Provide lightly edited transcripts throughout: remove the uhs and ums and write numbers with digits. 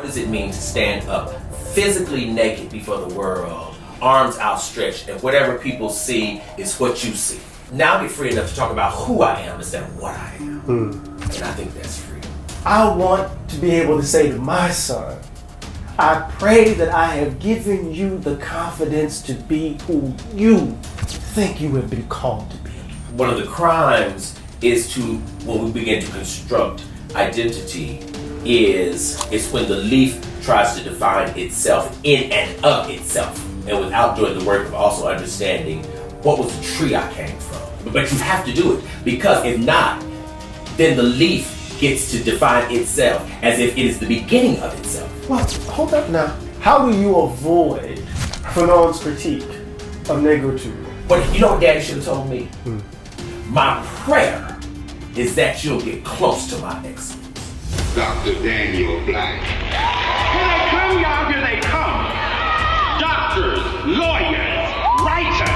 does it mean to stand up physically naked before the world, arms outstretched, and whatever people see is what you see? Now I get free enough to talk about who I am instead of what I am. And I think that's freedom. I want to be able to say to my son, I pray that I have given you the confidence to be who you think you have been called to be. One of the crimes is when we begin to construct identity, is when the leaf tries to define itself in and of itself, and without doing the work of also understanding what was the tree I came from. But you have to do it, because if not, then the leaf gets to define itself as if it is the beginning of itself. Well, hold up now. How do you avoid Fanon's critique of negritude? But you know what Daddy should have told me? My prayer is that you'll get close to my excellence. Dr. Daniel Black. Here they come, y'all, here they come. Doctors, lawyers, writers,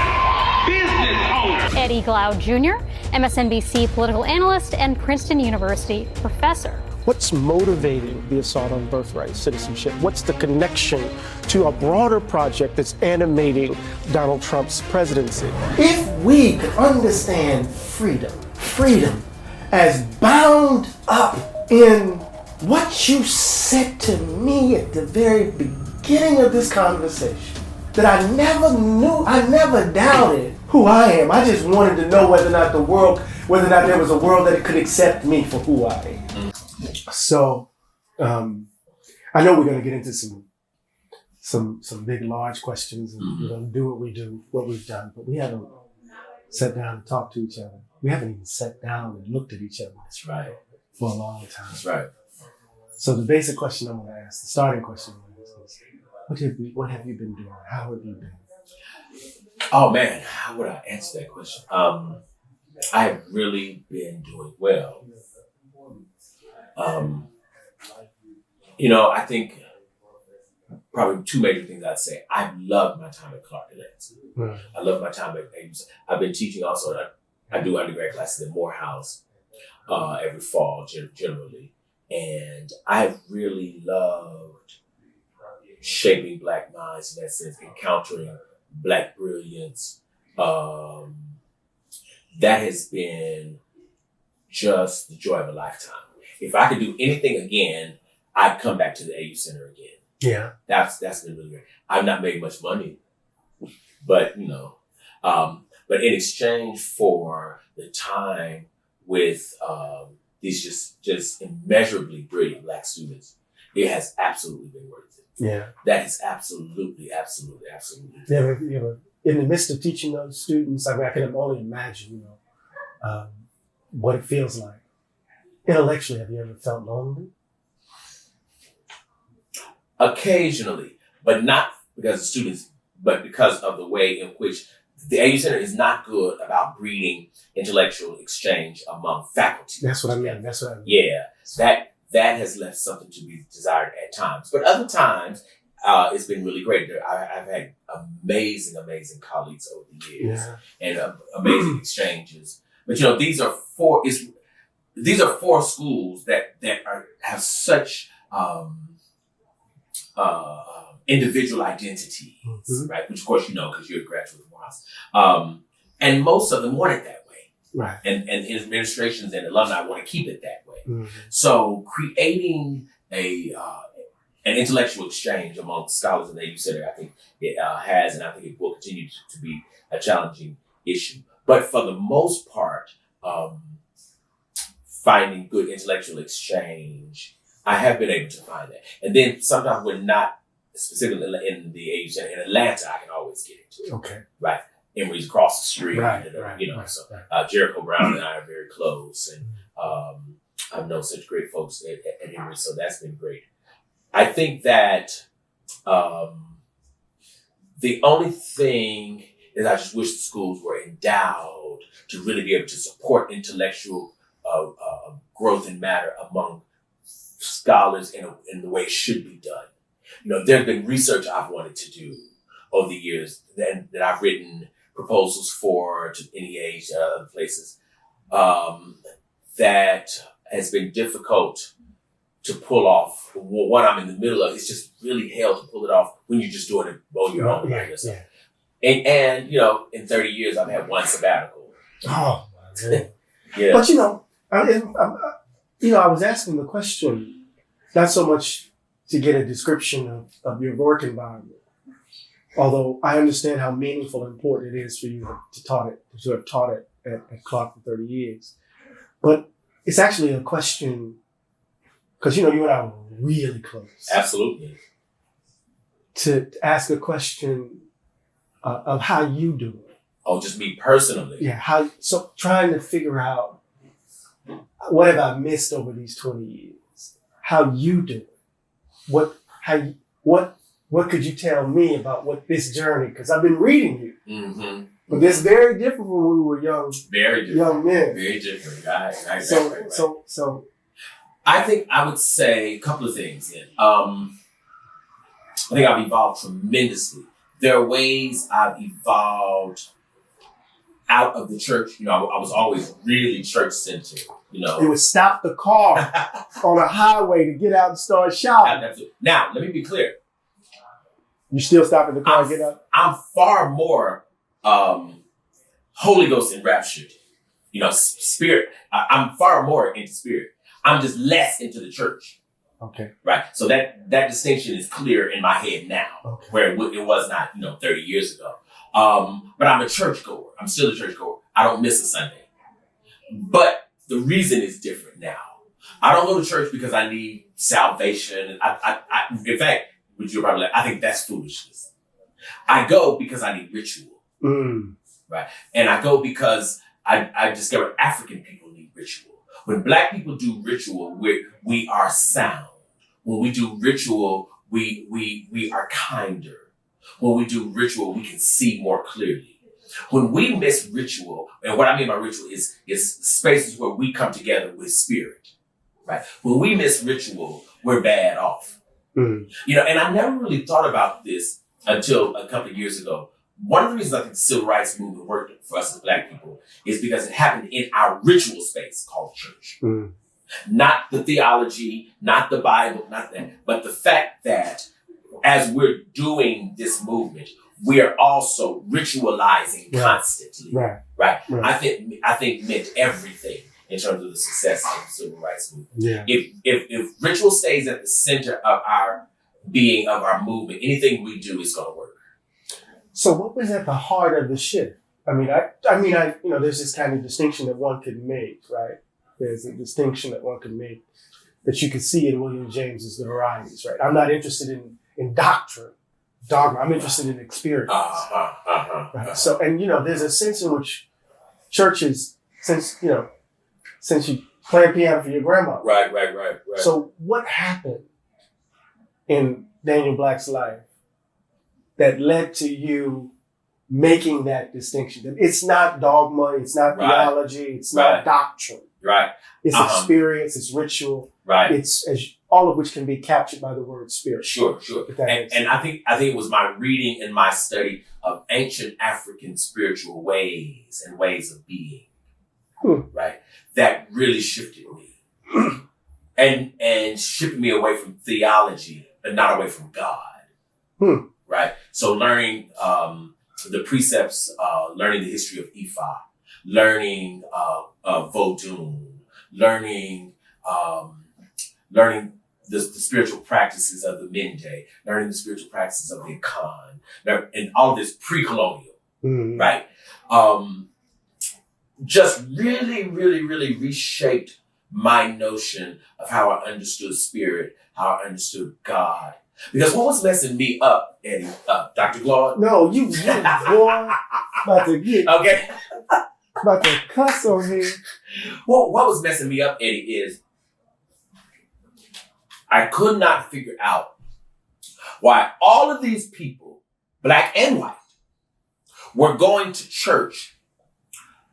business owners. Eddie Glaude Jr., MSNBC political analyst and Princeton University professor. What's motivating the assault on birthright citizenship? What's the connection to a broader project that's animating Donald Trump's presidency? If we could understand freedom as bound up in what you said to me at the very beginning of this conversation, that I never doubted who I am. I just wanted to know whether or not there was a world that could accept me for who I am. So, I know we're going to get into some big, large questions, and we're going to do what we've done, but we haven't sat down and talked to each other. We haven't even sat down and looked at each other. That's right. For a long time. That's right. So the basic question I'm going to ask, the starting question I'm going to ask is, what have you been doing? How have you been? Oh man, how would I answer that question? I have really been doing well. I think probably two major things I'd say. I've loved my time at Clark Atlanta. I love my time at AUC. I've been teaching also. I do undergrad classes at Morehouse every fall, generally. And I've really loved shaping Black minds in that sense, encountering Black brilliance. That has been just the joy of a lifetime. If I could do anything again, I'd come back to the AU Center again. Yeah. That's been really great. I've not made much money, but but in exchange for the time with these just immeasurably brilliant Black students, it has absolutely been worth it. Yeah. That is absolutely. Yeah, in the midst of teaching those students, I can only imagine, what it feels like. Intellectually, have you ever felt lonely? Occasionally, but not because of students, but because of the way in which the AU Center is not good about breeding intellectual exchange among faculty. That's what I mean. Yeah, that has left something to be desired at times. But other times, it's been really great. I've had amazing colleagues over the years, and amazing exchanges. But these are four schools that have such individual identities, right? Which of course because you're a graduate of Morehouse. And most of them want it that way. Right. And administrations and alumni want to keep it that way. So creating an intellectual exchange among scholars in the AU Center, I think it has, and I think it will continue to be a challenging issue. But for the most part, finding good intellectual exchange, I have been able to find that. And then sometimes when not specifically in the AU Center, in Atlanta, I can always get it. Okay. Right. Emory's across the street. Right. Jericho Brown and I are very close. And I've known such great folks at Emory, so that's been great. I think that the only thing is I just wish the schools were endowed to really be able to support intellectual growth and matter among scholars in the way it should be done. There's been research I've wanted to do over the years that I've written proposals for to NEH and other places that has been difficult to pull off what I'm in the middle of. It's just really hell to pull it off when you're just doing it on your own by yourself. Yeah. And in 30 years, I've had one sabbatical. Oh, man. Yeah. But I was asking the question, not so much to get a description of your work environment, although I understand how meaningful and important it is for you to have taught it at Clark for 30 years. But it's actually a question, because you and I were really close. Absolutely. To ask a question of how you do it. Oh, just me personally. Yeah. So trying to figure out what have I missed over these 20 years? How you do it? What could you tell me about what this journey? Because I've been reading you. Mm-hmm. But it's very different from when we were young. Very different. Young men. Very different. Right. So I think I would say a couple of things. I think I've evolved tremendously. There are ways I've evolved out of the church. I was always really church-centered. You would stop the car on a highway to get out and start shouting. Now, let me be clear. You still stop at the car and get out? I'm far more Holy Ghost enraptured. Spirit. I'm far more into spirit. I'm just less into the church. Okay. Right. So that distinction is clear in my head now, where it was not, 30 years ago. But I'm a churchgoer. I'm still a churchgoer. I don't miss a Sunday. But the reason is different now. I don't go to church because I need salvation. In fact, which you're probably like, I think that's foolishness. I go because I need ritual. Right. And I go because I discovered African people need ritual. When Black people do ritual, we are sound. When we do ritual, we are kinder. When we do ritual, we can see more clearly. When we miss ritual, and what I mean by ritual is spaces where we come together with spirit, right? When we miss ritual, we're bad off. And I never really thought about this until a couple of years ago. One of the reasons I think the civil rights movement worked for us as Black people is because it happened in our ritual space called church. Not the theology, not the Bible, not that, but the fact that as we're doing this movement, we are also ritualizing constantly. Right. I think meant everything in terms of the success of the civil rights movement. Yeah. If ritual stays at the center of our being, of our movement, anything we do is going to work. So what was at the heart of the shift? I mean, there's this kind of distinction that one could make, right? There's a distinction that one could make that you could see in William James's The Varieties, right? I'm not interested in doctrine, dogma. I'm interested in experience. Right? So, there's a sense in which churches, since you play piano for your grandma. Right. So what happened in Daniel Black's life that led to you making that distinction? That it's not dogma, it's not theology, it's not doctrine. Right. It's experience, it's ritual. Right. It's all of which can be captured by the word spirit. Sure. And I think it was my reading and my study of ancient African spiritual ways and ways of being, right, that really shifted me and shifted me away from theology, but not away from God. Right. So learning the precepts, learning the history of Ifa, learning Vodun, learning the spiritual practices of the Mende, learning the spiritual practices of the Akan, and all of this pre-colonial, right? Just really, really, really reshaped my notion of how I understood spirit, how I understood God. Because what was messing me up, Eddie, Dr. Glaude? No, you boy, about to get about to cuss on here. What was messing me up, Eddie, is I could not figure out why all of these people, Black and white, were going to church,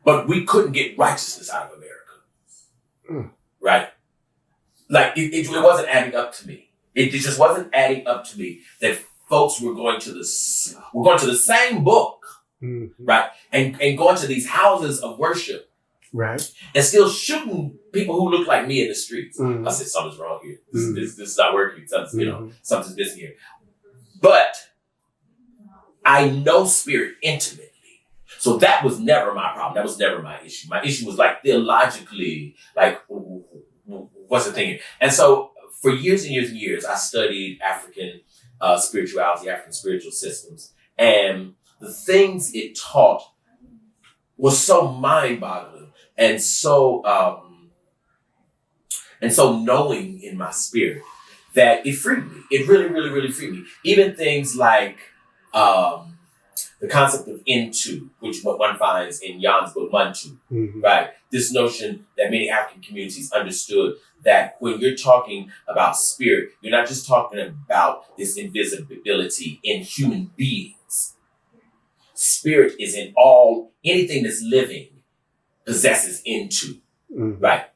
but we couldn't get righteousness out of America. Right? Like, it wasn't adding up to me. It just wasn't adding up to me that folks were going to the same book, right? And going to these houses of worship Right. and still shooting people who look like me in the streets. I said, something's wrong here. This is not working. Something's missing here. But I know spirit intimately. So that was never my problem. That was never my issue. My issue was like theologically, like, what's the thing? And so for years and years and years, I studied African spirituality, African spiritual systems. And the things it taught was so mind-boggling and so knowing in my spirit that it freed me. It really, really, really freed me. Even things like the concept of into, which one finds in Jan's book, Mantu, right? This notion that many African communities understood that when you're talking about spirit, you're not just talking about this invisibility in human beings. Spirit is in anything that's living possesses into, right?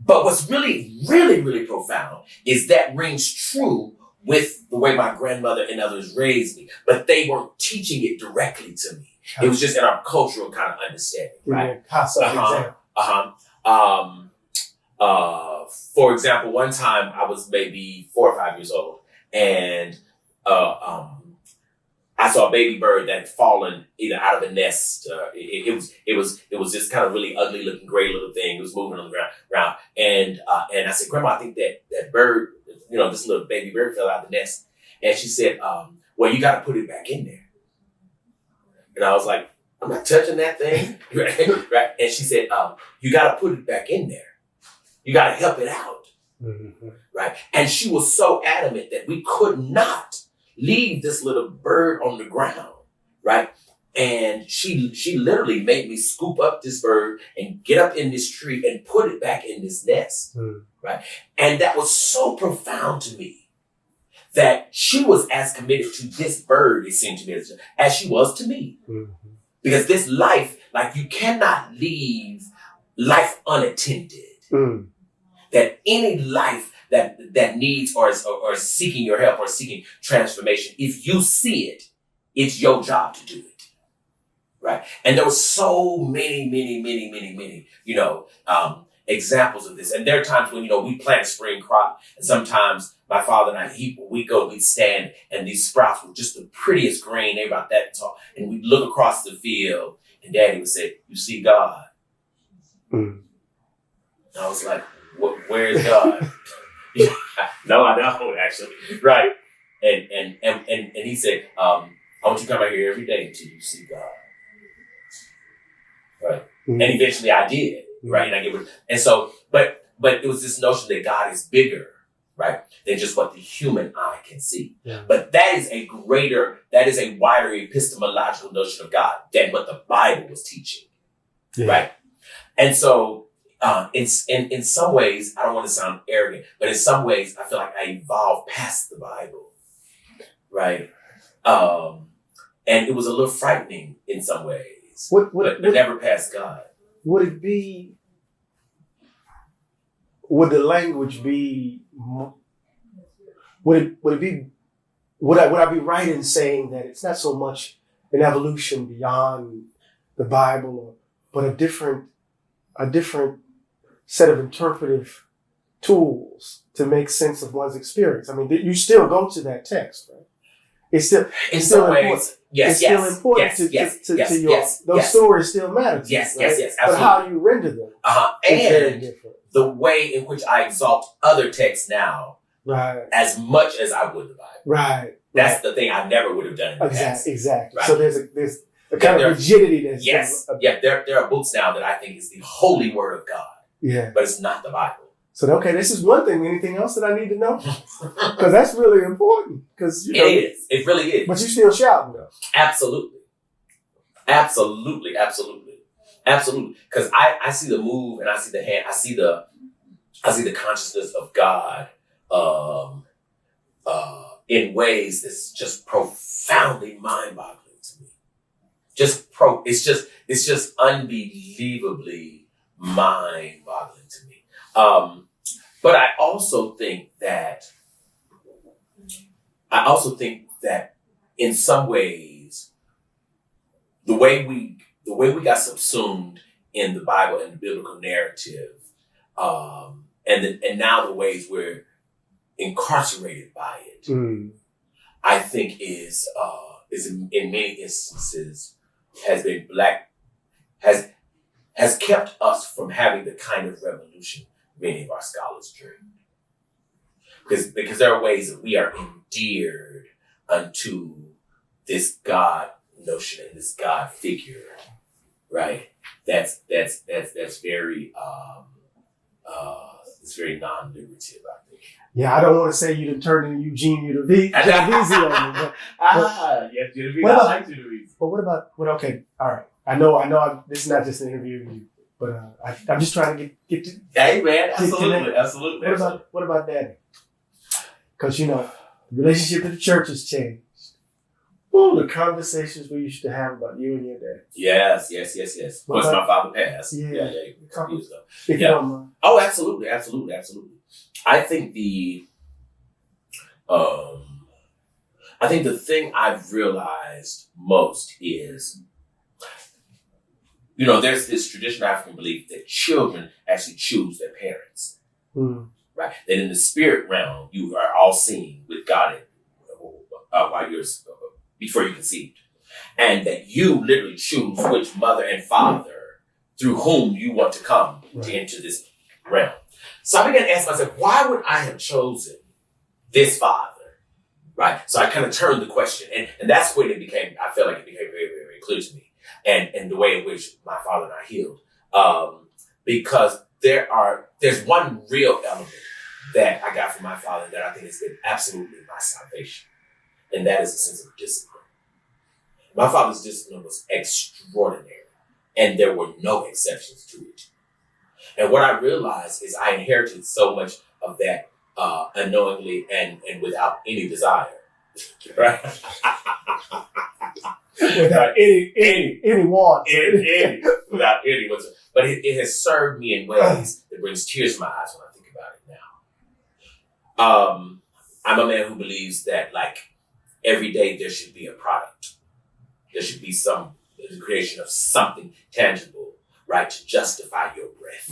But what's really, really, really profound is that rings true with the way my grandmother and others raised me, but they weren't teaching it directly to me. It was just in our cultural kind of understanding, right? For example, one time I was maybe 4 or 5 years old, and I saw a baby bird that had fallen either out of a nest. It was this kind of really ugly looking gray little thing. It was moving on the ground. And I said, Grandma, I think that bird, this little baby bird fell out of the nest. And she said, well, you got to put it back in there. And I was like, I'm not touching that thing. Right? And she said, you got to put it back in there. You got to help it out. Right? And she was so adamant that we could not leave this little bird on the ground, right? And she literally made me scoop up this bird and get up in this tree and put it back in this nest, right? And that was so profound to me that she was as committed to this bird, it seemed to me, as she was to me. Because this life, like, you cannot leave life unattended. That any life that needs or is seeking your help or seeking transformation, if you see it, it's your job to do it, right? And there were so many, examples of this. And there are times when, we plant a spring crop, and sometimes my father and I, we'd stand, and these sprouts were just the prettiest green. They were about that tall. And we'd look across the field, and Daddy would say, "You see God?" And I was like, where is God? No, I don't actually. Right. And he said, I want you to come out here every day until you see God. Right. And eventually I did. Right. And so, but it was this notion that God is bigger, right, than just what the human eye can see. Yeah. But that is a wider epistemological notion of God than what the Bible was teaching. Yeah. Right. And so, in some ways, I don't want to sound arrogant, but in some ways, I feel like I evolved past the Bible, right? And it was a little frightening in some ways, but never past God. Would the language be? Would I be right in saying that it's not so much an evolution beyond the Bible, but a different set of interpretive tools to make sense of one's experience? I mean, you still go to that text, right? It's still important. Yes, it's still important to your those stories still matter to you, right? Yes, absolutely. But how do you render them? And the way in which I exalt other texts now, right, as much as I would the Bible, right. That's the thing I never would have done in the past. Exactly. Right. So there's a kind of rigidity that's there are books now that I think is the holy word of God. Yeah, but it's not the Bible. So, okay, this is one thing. Anything else that I need to know? Because that's really important. Because it is. It really is. But you still shouting though. Absolutely. Because I see the move and I see the hand. I see the consciousness of God in ways that's just profoundly mind-boggling to me. It's just unbelievably mind-boggling to me. But I also think that in some ways, the way we got subsumed in the Bible and the biblical narrative, and now the ways we're incarcerated by it, I think is in many instances has kept us from having the kind of revolution many of our scholars dreamed. Because there are ways that we are endeared unto this God notion and this God figure, right? That's very it's very non-liberative, I think. Yeah, I don't want to say you done turned into Eugene Udavisi on me, but yes, Udavisi. I like Udavisi. But what about okay, all right. I know. This is not just an interview with you, but I'm just trying to get to. Hey man, absolutely. What about Daddy? Because the relationship to the church has changed. Ooh, the conversations we used to have about you and your dad. Yes. Of course, my father passed. Yeah. A couple years ago. If you don't mind. Oh, absolutely. I think the thing I've realized most is, there's this traditional African belief that children actually choose their parents, right? That in the spirit realm, you are all seen with God while you're before you conceived, and that you literally choose which mother and father through whom you want to come to enter this realm. So I began to ask myself, why would I have chosen this father? Right. So I kind of turned the question, and that's when I felt like it became very, very, very clear to me, and the way in which my father and I healed, because there's one real element that I got from my father that I think has been absolutely my salvation, and that is a sense of discipline. My father's discipline was extraordinary, and there were no exceptions to it. And what I realized is I inherited so much of that unknowingly and without any desire, right? Without any want, without any whatsoever. But it has served me in ways that brings tears to my eyes when I think about it now. I'm a man who believes that, like, every day there should be a product. There should be the creation of something tangible, right, to justify your breath.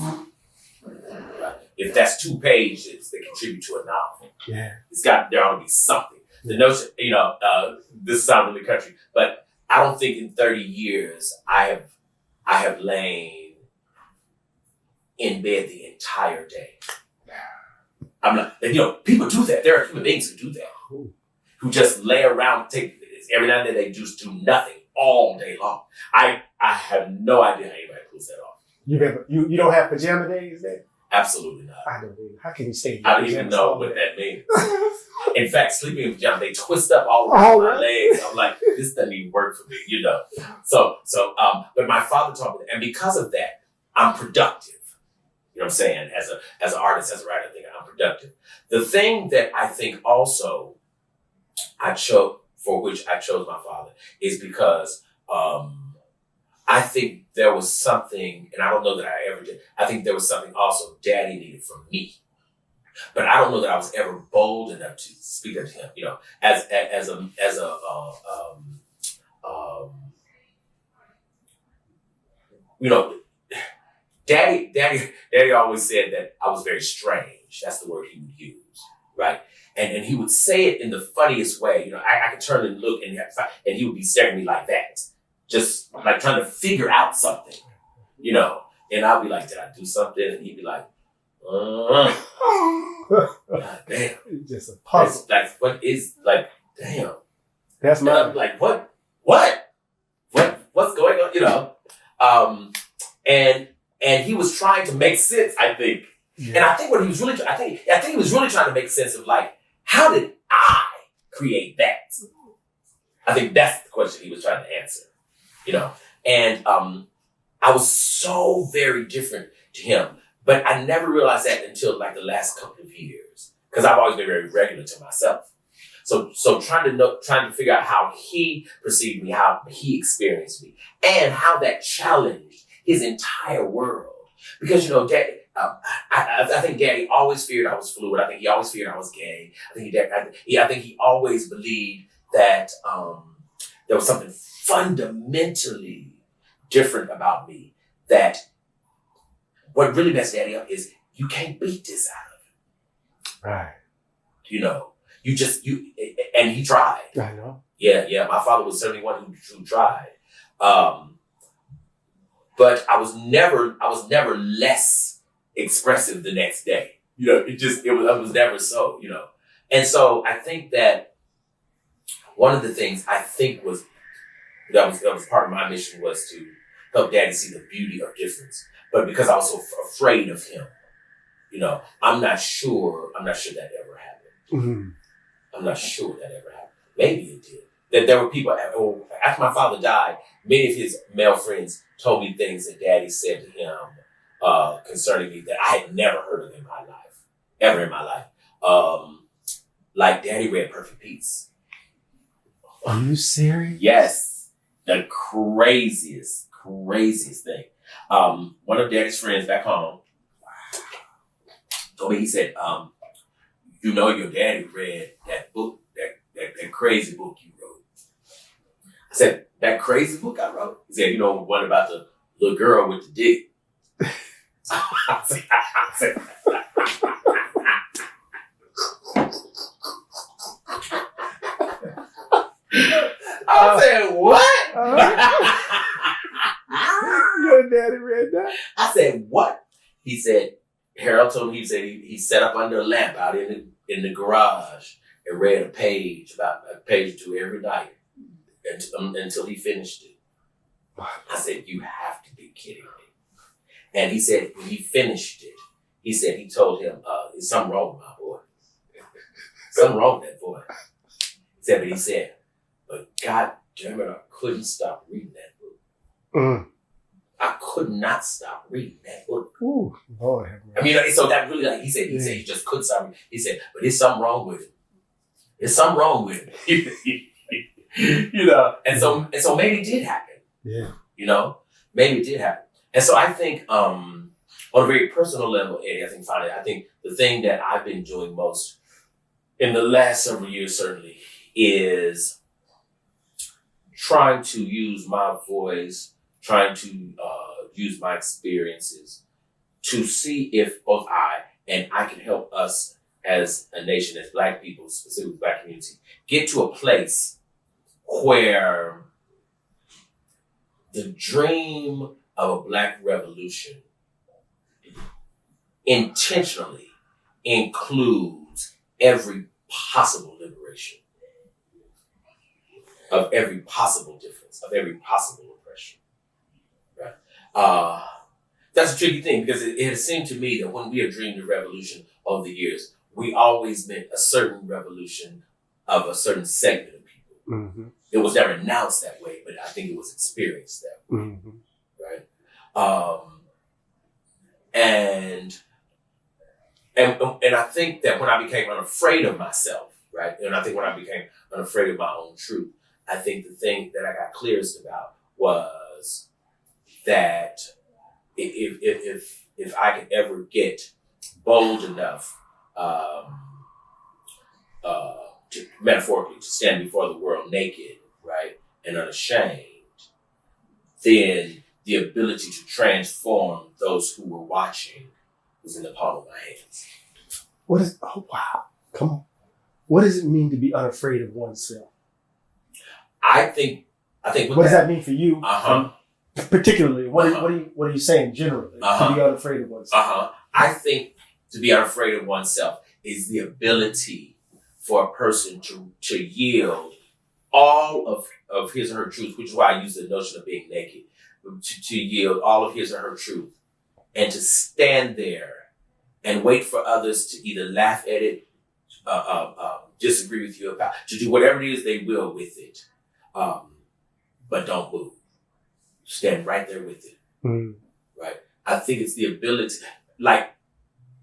Right? If that's 2 pages that contribute to a novel, there ought to be something. The notion, this sounds really country, but I don't think in 30 years I have lain in bed the entire day. I'm not, people do that. There are human beings who do that, who just lay around, every now and then they just do nothing all day long. I have no idea how anybody pulls that off. You don't have pajama days then? Absolutely not. I don't either. How can you stay? I don't even know what that means. In fact, sleeping in pajamas, they twist up all around my legs. I'm like, this doesn't even work for me, So, but my father taught me that, and because of that, I'm productive. You know what I'm saying? As an artist, as a writer, I think I'm productive. The thing that I think also for which I chose my father is because I think there was something, and I don't know that I ever did, I think there was something also Daddy needed from me. But I don't know that I was ever bold enough to speak up to him, Daddy always said that I was very strange. That's the word he would use, right? And he would say it in the funniest way. I could turn and look, and he would be staring at me like that, just like trying to figure out something, And I'll be like, did I do something? And he'd be like, God damn. Just a puzzle. Damn. That's my like, what? What's going on? And he was trying to make sense, I think. Yeah. And I think what he was really, I think he was really trying to make sense of, like, how did I create that? I think that's the question he was trying to answer, And I was so very different to him, but I never realized that until like the last couple of years, because I've always been very regular to myself. So trying to figure out how he perceived me, how he experienced me, and how that challenged his entire world. Because, Daddy, I think Daddy always feared I was fluid. I think he always feared I was gay. I think he always believed that there was something fundamentally different about me that what really messed Daddy up is you can't beat this out of him. Right. You know, and he tried. I know. Yeah. My father was certainly one who tried. But I was never less expressive the next day. You know, it was never so, you know. And so I think that one of the things I think that was part of my mission was to help Daddy see the beauty of difference. But because I was so afraid of him, you know, I'm not sure that ever happened. Mm-hmm. I'm not sure that ever happened. Maybe it did. That there were people, after my father died, many of his male friends told me things that Daddy said to him concerning me that I had never heard of ever in my life. Like Daddy read Perfect Peace. Are you serious? Yes. The craziest thing. One of Daddy's friends back home told me, he said, you know your daddy read that book, that crazy book you wrote. I said, that crazy book I wrote? He said, you know, one about the little girl with the dick. I said, what? Your daddy read that? I said, what? He said, Harold told me, he said he sat up under a lamp out in the garage and read a page or two every night until he finished it. I said, you have to be kidding me. And he said, when he finished it, he said he told him, there's something wrong with my boy. Something wrong with that boy. He said, but God damn it, I couldn't stop reading that book. Mm. I could not stop reading that book. Ooh, Lord have mercy. I mean, so that really, like he said he just couldn't stop reading. He said, but there's something wrong with it. There's something wrong with it. You know, and so maybe it did happen. Yeah. You know, maybe it did happen. And so I think, on a very personal level, Eddie, I think the thing that I've been doing most in the last several years, certainly, is trying to use my voice, trying to use my experiences to see if both I can help us as a nation, as Black people, specifically Black community, get to a place where the dream of a Black revolution intentionally includes every possible liberation of every possible difference, of every possible oppression. Right? That's a tricky thing because it has seemed to me that when we have dreamed of revolution over the years, we always meant a certain revolution of a certain segment of people. Mm-hmm. It was never announced that way, but I think it was experienced that way. Mm-hmm. Right? And I think that when I became unafraid of myself, right? And I think when I became unafraid of my own truth, I think the thing that I got clearest about was that if I could ever get bold enough, metaphorically, to stand before the world naked, right, and unashamed, then the ability to transform those who were watching was in the palm of my hands. Oh wow, come on. What does it mean to be unafraid of oneself? I think. What does that mean for you? Particularly, what are you saying generally to be unafraid of oneself? I think to be unafraid of oneself is the ability for a person to yield all of his or her truth, which is why I use the notion of being naked, to yield all of his or her truth and to stand there and wait for others to either laugh at it, disagree with you about, to do whatever it is they will with it. But don't move. Stand right there with it. Mm. Right? I think it's the ability, like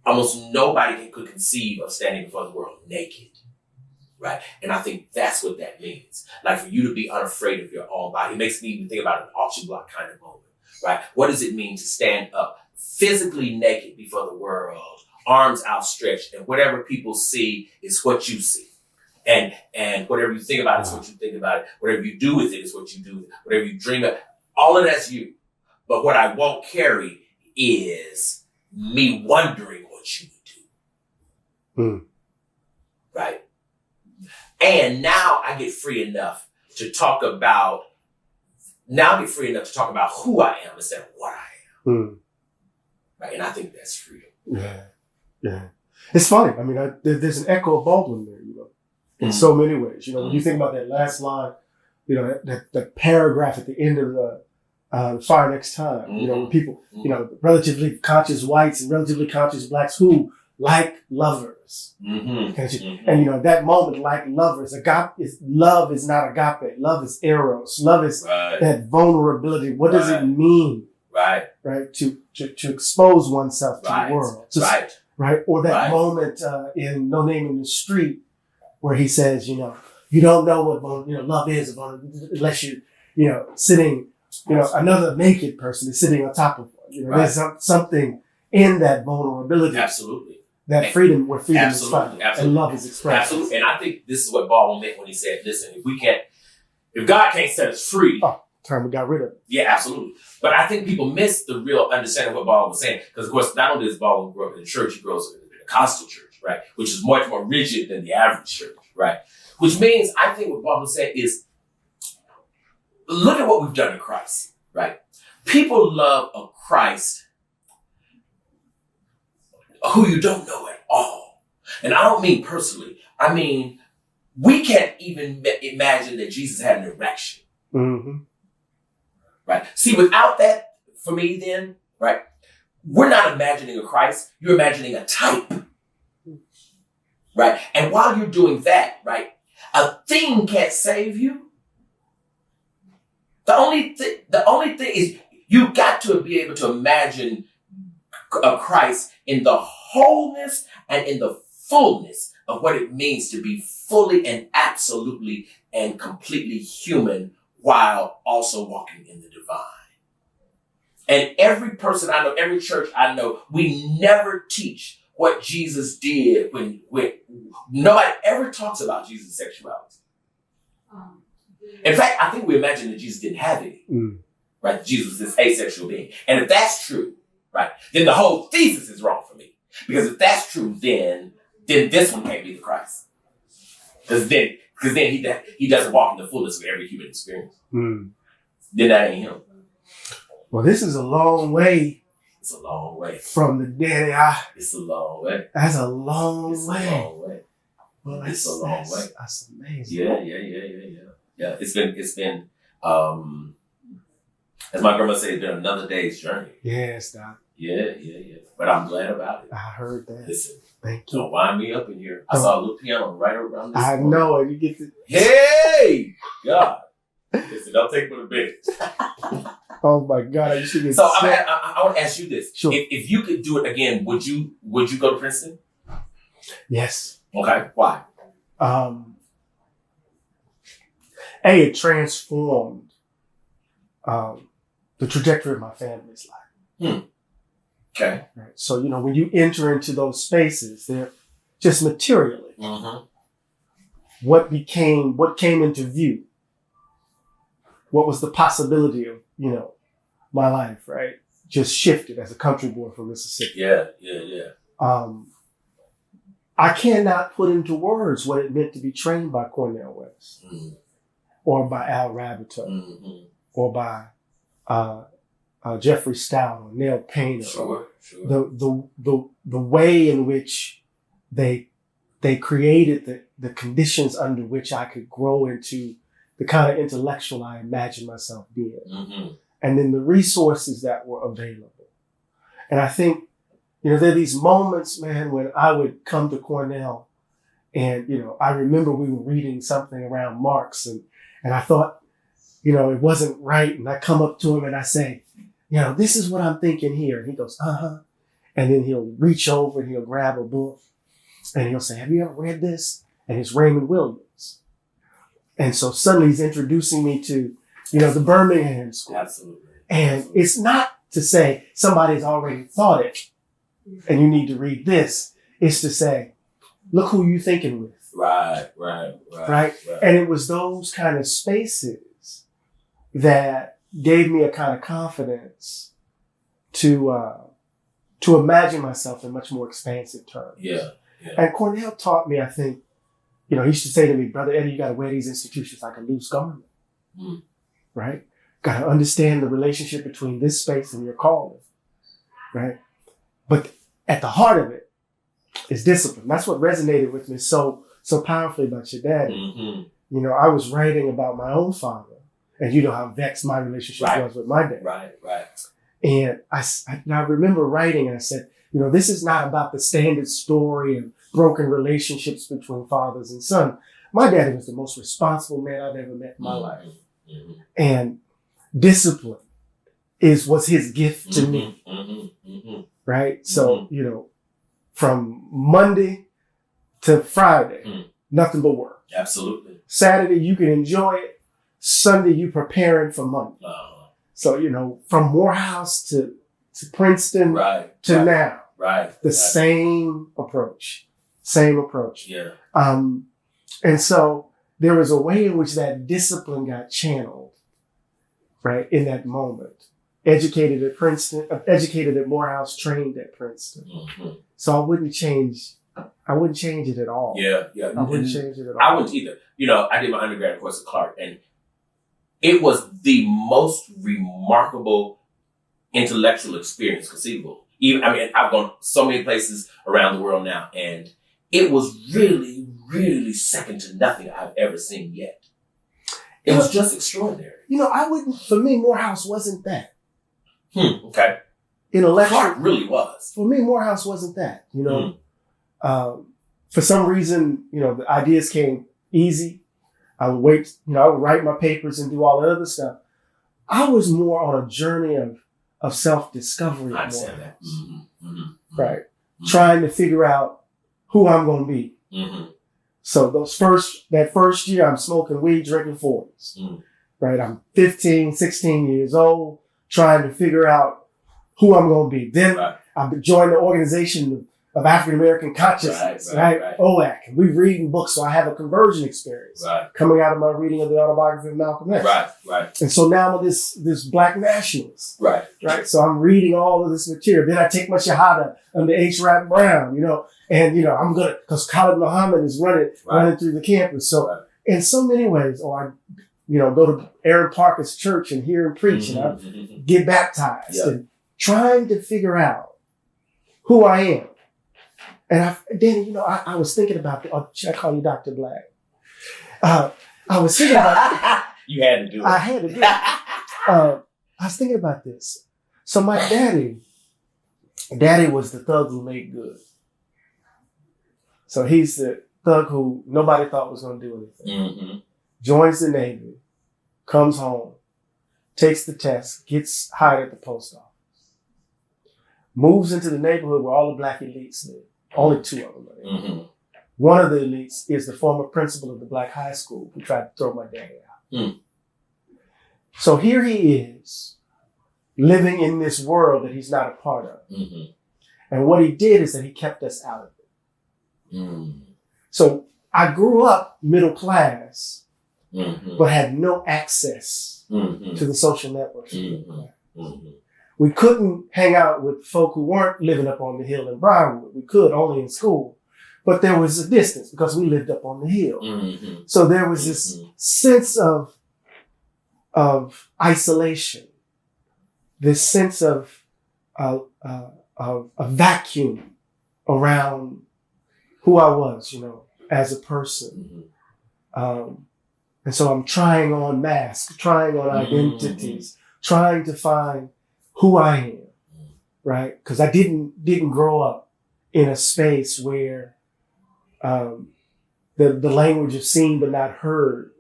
almost nobody could conceive of standing before the world naked. Right? And I think that's what that means. Like for you to be unafraid of your own body. It makes me even think about an auction block kind of moment. Right? What does it mean to stand up physically naked before the world, arms outstretched, and whatever people see is what you see. And whatever you think about is what you think about it. Whatever you do with it is what you do with it. Whatever you dream of, all of that's you. But what I won't carry is me wondering what you would do. Right? And now I get free enough to talk about who I am instead of what I am. Right? And I think that's freedom. Yeah. It's funny. I mean, there's an echo of Baldwin there, in so many ways. When you think about that last line, that paragraph at the end of the Fire Next Time, when people, relatively conscious whites and relatively conscious blacks who, like lovers. And, that moment, like lovers, love is not agape. Love is eros. Love is that vulnerability. What does it mean? Right. To expose oneself to the world. Right. Or that moment in No Name in the Street where he says, you don't know what love is unless you sitting, another naked person is sitting on top of one. There's something in that vulnerability. Absolutely. That freedom where freedom is found and love is expressed. Absolutely. And I think this is what Baldwin meant when he said, listen, if God can't set us free. Term we got rid of it. Yeah, absolutely. But I think people miss the real understanding of what Baldwin was saying. Because, of course, not only does Baldwin grow up in the church, he grows up in the Pentecostal church, right? Which is much more rigid than the average church, right? Which means, I think what Baldwin said is, look at what we've done in Christ, right? People love a Christ who you don't know at all. And I don't mean personally. I mean, we can't even imagine that Jesus had an erection. Right. See, without that, for me then, right, we're not imagining a Christ. You're imagining a type. Right. And while you're doing that, right, a thing can't save you. The only thing is you got to be able to imagine a Christ in the wholeness and in the fullness of what it means to be fully and absolutely and completely human while also walking in the divine. And every person I know, every church I know, we never teach what Jesus did when nobody ever talks about Jesus' sexuality. In fact, I think we imagine that Jesus didn't have any, right? That Jesus is this asexual being. And if that's true, right, then the whole thesis is wrong for me. Because if that's true, then this one can't be the Christ. Because then he doesn't walk in the fullness of every human experience. Then that ain't him. Well, this is a long way. It's a long way. From the daddy eye. It's a long way. That's a long way. It's a long way. Well, it's a long way. That's amazing. Yeah. It's been as my grandma said, it's been another day's journey. Yes, Doc. Yeah. But I'm glad about it. I heard that. Listen. Thank you. Don't wind me up in here. I saw a little piano right around this. I know it. You get to. Hey, God. Listen, don't take it for the business. Oh my God! You should get. So I want to ask you this: Sure. If you could do it again, would you go to Princeton? Yes. Okay. Why? It transformed the trajectory of my family's life. Okay. Right. So when you enter into those spaces, they're just materially. What came into view? What was the possibility of my life, right? Just shifted as a country boy from Mississippi. Yeah. I cannot put into words what it meant to be trained by Cornel West, or by Al Rabbitoe, or by Jeffrey Stout or Neil Painter. Sure. The way in which they created the conditions under which I could grow into the kind of intellectual I imagined myself being. And then the resources that were available. And I think, there are these moments, man, when I would come to Cornell and, I remember we were reading something around Marx and I thought, it wasn't right. And I come up to him and I say, this is what I'm thinking here. And he goes, And then he'll reach over and he'll grab a book and he'll say, have you ever read this? And it's Raymond Williams. And so suddenly he's introducing me to, the Birmingham School. Absolutely. And it's not to say somebody's already thought it and you need to read this. It's to say, look who you're thinking with. Right. And it was those kind of spaces that gave me a kind of confidence to to imagine myself in much more expansive terms. Yeah. And Cornell taught me, I think, he used to say to me, Brother Eddie, you got to wear these institutions like a loose garment, right? Got to understand the relationship between this space and your calling, right? But at the heart of it is discipline. That's what resonated with me so powerfully about your daddy. Mm-hmm. I was writing about my own father, and how vexed my relationship was with my dad. Right. And I remember writing, and I said, this is not about the standard story of broken relationships between fathers and sons. My daddy was the most responsible man I've ever met in my life. Mm-hmm. And discipline was his gift to me. Right? So, from Monday to Friday, nothing but work. Absolutely. Saturday, you can enjoy it. Sunday, you preparing for Monday. So, from Morehouse to Princeton to now. Right. The same approach. Yeah. And so there was a way in which that discipline got channeled, right, in that moment. Educated at Princeton, educated at Morehouse, trained at Princeton. Mm-hmm. So I wouldn't change it at all. Yeah. I wouldn't change it at all. I wouldn't either. I did my undergrad course at Clark, and it was the most remarkable intellectual experience conceivable. I've gone so many places around the world now, and it was really, really second to nothing I've ever seen yet. It was just extraordinary. For me, Morehouse wasn't that. Okay. Intellectual. Clark really was. For me, Morehouse wasn't that. For some reason, the ideas came easy. I would wait, I would write my papers and do all that other stuff. I was more on a journey of self-discovery. I understand that. Right. Trying to figure out who I'm going to be. So that first year, I'm smoking weed, drinking 40s. Right. I'm 15, 16 years old, trying to figure out who I'm going to be. Then I joined the Organization of African American Consciousness, right? OAC. And we're reading books, so I have a conversion experience coming out of my reading of the autobiography of Malcolm X. Right. And so now I'm this black nationalist. Right. So I'm reading all of this material. Then I take my Shahada under H. Rap Brown, and I'm gonna, because Khalid Muhammad is running through the campus. So in so many ways, I go to Aaron Parker's church and hear him preach, and I get baptized and trying to figure out who I am. And Danny, I was thinking about should I call you Dr. Black? I was thinking about You had to do it. I had to do it. I was thinking about this. So my daddy was the thug who made good. So he's the thug who nobody thought was going to do anything. Joins the Navy, comes home, takes the test, gets hired at the post office, moves into the neighborhood where all the black elites live. Only two of them are there. One of the elites is the former principal of the black high school who tried to throw my daddy out. So here he is, living in this world that he's not a part of. And what he did is that he kept us out of it. So I grew up middle class, but had no access to the social networks. We couldn't hang out with folk who weren't living up on the hill in Briarwood. We could only in school, but there was a distance because we lived up on the hill. So there was this sense of isolation, this sense of a vacuum around who I was, as a person. And so I'm trying on masks, trying on identities, trying to find who I am, right? Because I didn't grow up in a space where the language of seen but not heard,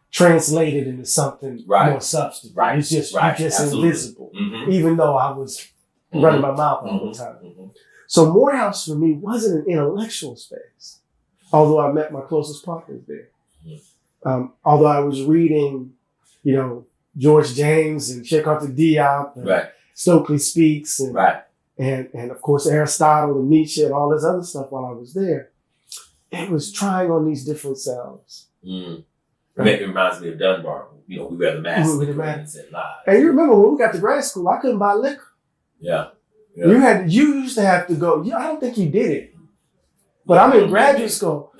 translated into something more substantive. It's just invisible, even though I was running my mouth all the time. So Morehouse for me wasn't an intellectual space, although I met my closest partners there. Although I was reading, George James and Cheikh Anta Diop and Stokely Speaks and of course Aristotle and Nietzsche and all this other stuff while I was there. It was trying on these different selves. It reminds me of Dunbar. We wear the masks and lies. And you remember when we got to grad school, I couldn't buy liquor. Yeah. You used to have to go. I don't think you did it, but I'm in graduate school.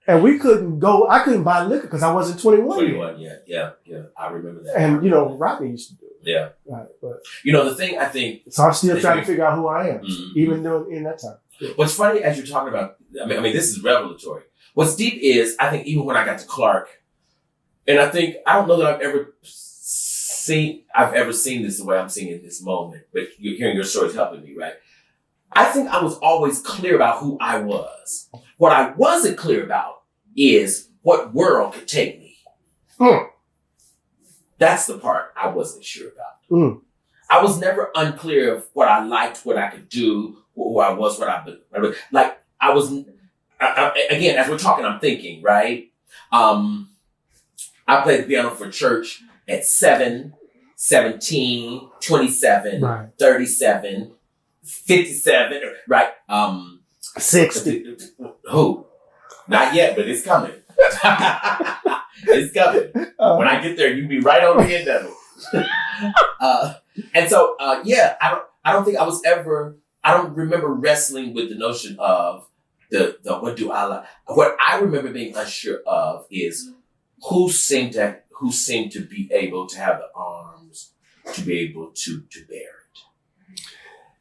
And we couldn't go. I couldn't buy liquor because I wasn't 21 yet. 21, yeah. I remember that. And Rodney used to do it. Yeah. Right. But the thing I think. So I'm still trying to figure out who I am, even though in that time. Yeah. What's funny as you're talking about, I mean, this is revelatory. What's deep is, I think even when I got to Clark, and I don't know that I've ever seen this the way I'm seeing it in this moment, but you're hearing your stories helping me, right? I think I was always clear about who I was. What I wasn't clear about is what world could take me. That's the part I wasn't sure about. I was never unclear of what I liked, what I could do, who I was, what I've been. Like, I was, again, as we're talking, I'm thinking, right? I played the piano for church at 7, 17, 27, right. 37, 57, right? 60. Who? Not yet, but it's coming. It's coming. When I get there, you be right on the end of it. And so, I don't think I was ever, I don't remember wrestling with the notion of the what do I like? What I remember being unsure of is who seemed to be able to have the arms to be able to bear it.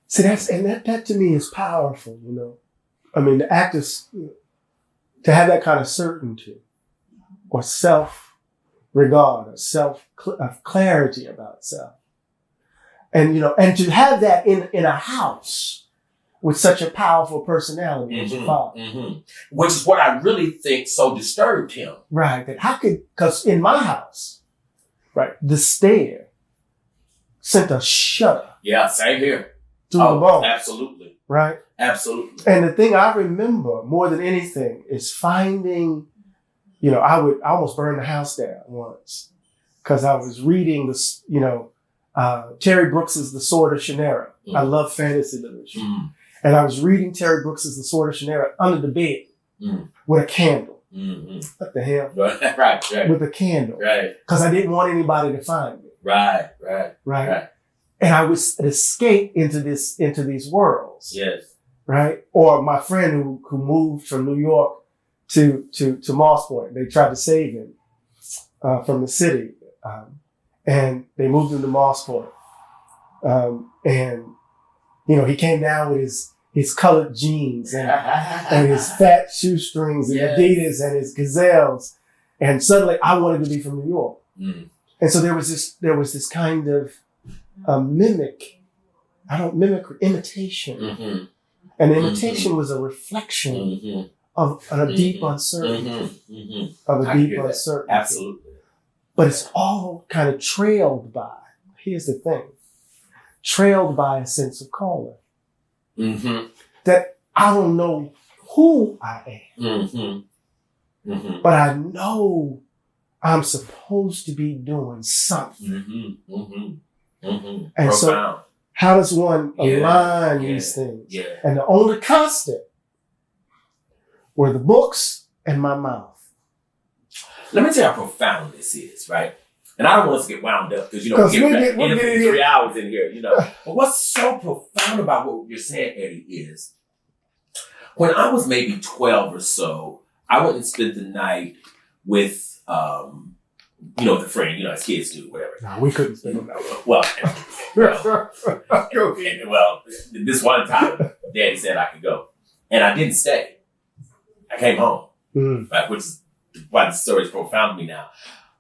See, that to me is powerful, I mean, the act of, to have that kind of certainty or self-regard or clarity about self. And, and to have that in a house with such a powerful personality as your father. Which is what I really think so disturbed him. Right. Because in my house, right, the stair sent a shudder. Yeah, same here. To the bone. Absolutely. Right? Absolutely. And the thing I remember more than anything is finding, I almost burned the house down once because I was reading this, Terry Brooks's The Sword of Shannara. I love fantasy literature. And I was reading Terry Brooks's The Sword of Shannara under the bed with a candle. What the hell? Right. With a candle. Right. Because I didn't want anybody to find me. Right. And I would escape into these worlds. Yes. Right? Or my friend who moved from New York to Moss Point. They tried to save him from the city. And they moved him to Moss Point. And he came down with his colored jeans and his fat shoestrings and Adidas and his gazelles. And suddenly I wanted to be from New York. And so there was this kind of imitation. And imitation was a reflection of a deep uncertainty. Absolutely. But it's all kind of trailed by, here's the thing, trailed by a sense of calling. That I don't know who I am. But I know I'm supposed to be doing something. And profound. So how does one align these things? And the only constant were the books and my mouth. Let me tell you how profound this is, right? And I don't want us to get wound up because, we'll get 3 hours in here, But what's so profound about what you're saying, Eddie, is when I was maybe 12 or so, I went and spent the night with, the friend, as kids do, whatever. No, we couldn't spend the night. Well, this one time, Daddy said I could go. And I didn't stay. I came home, right, which is why the story is profound to me now.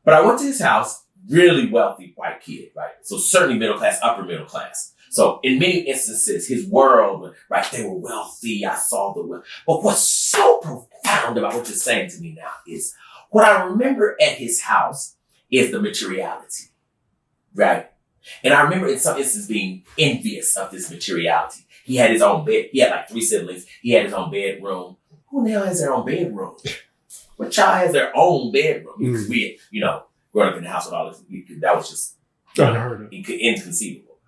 But I went to his house, really wealthy white kid, right? So certainly middle class, upper middle class. So in many instances, his world, right, they were wealthy. I saw the wealth. But what's so profound about what you're saying to me now is what I remember at his house is the materiality, right? And I remember in some instances being envious of this materiality. He had his own bed. He had like 3 siblings. He had his own bedroom. Who the hell has their own bedroom? What child has their own bedroom? Because we, growing up in the house with all this, that was just inconceivable.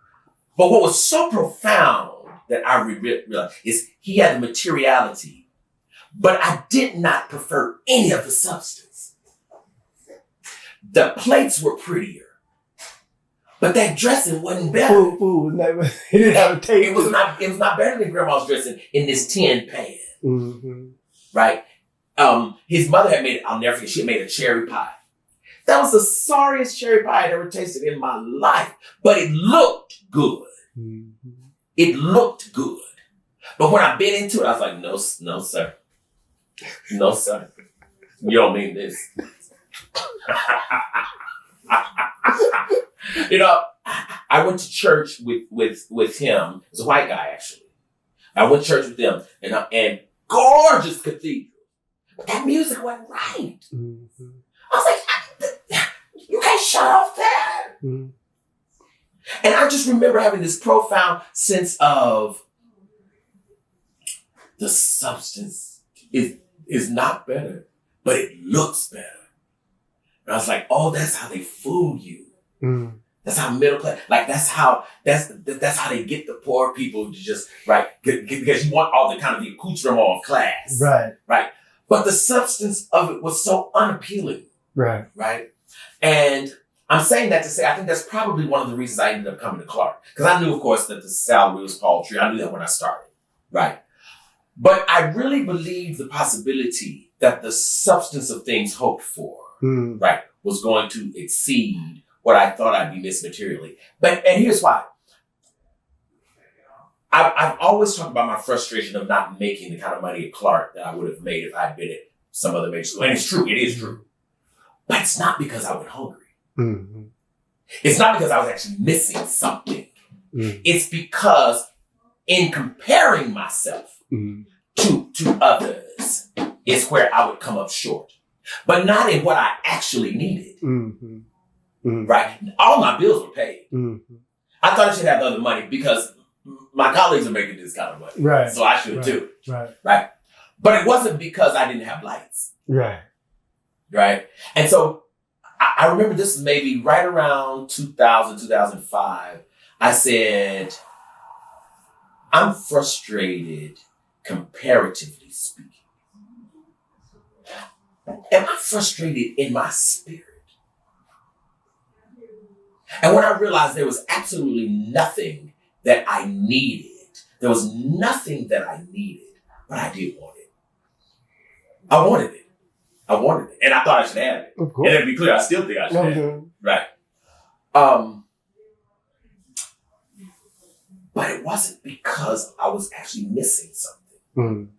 But what was so profound that I realized is he had the materiality, but I did not prefer any of the substance. The plates were prettier, But that dressing wasn't better. Food was never, it didn't have a taste. It was not better than grandma's dressing in this tin pan. Mm-hmm. Right? His mother had made, I'll never forget, she had made a cherry pie. That was the sorriest cherry pie I'd ever tasted in my life. But it looked good. Mm-hmm. It looked good. But when I bit into it, I was like, no, sir. No, sir. You don't mean this. You know, I went to church with him. It's a white guy, actually. I went to church with him and gorgeous cathedral. But that music wasn't right. Mm-hmm. I was like, you can't shut off that. Mm-hmm. And I just remember having this profound sense of the substance is not better, but it looks better. And I was like, oh, that's how they fool you. Mm. That's how middle class, like that's how they get the poor people to just, right, because you want all the kind of the accoutrement of class. Right. But the substance of it was so unappealing. Right. And I'm saying that to say, I think that's probably one of the reasons I ended up coming to Clark. Because I knew, of course, that the salary was paltry. I knew that when I started. Right. But I really believed the possibility that the substance of things hoped for, right, was going to exceed what I thought I'd be missing materially. And here's why. I've always talked about my frustration of not making the kind of money at Clark that I would have made if I'd been at some other major school. And it's true. It is true. But it's not because I went hungry. Mm-hmm. It's not because I was actually missing something. Mm-hmm. It's because in comparing myself to others is where I would come up short. But not in what I actually needed. Mm-hmm. Mm-hmm. Right? All my bills were paid. Mm-hmm. I thought I should have other money because my colleagues are making this kind of money. Right. So I should too. Right. But it wasn't because I didn't have lights. Right. And so I remember this is maybe right around 2000, 2005. I said, I'm frustrated, comparatively speaking. Am I frustrated in my spirit? And when I realized there was absolutely nothing that I needed, there was nothing that I needed, but I did want it. I wanted it. And I thought I should have it. Of course. And to be clear, I still think I should have it. Right. But it wasn't because I was actually missing something.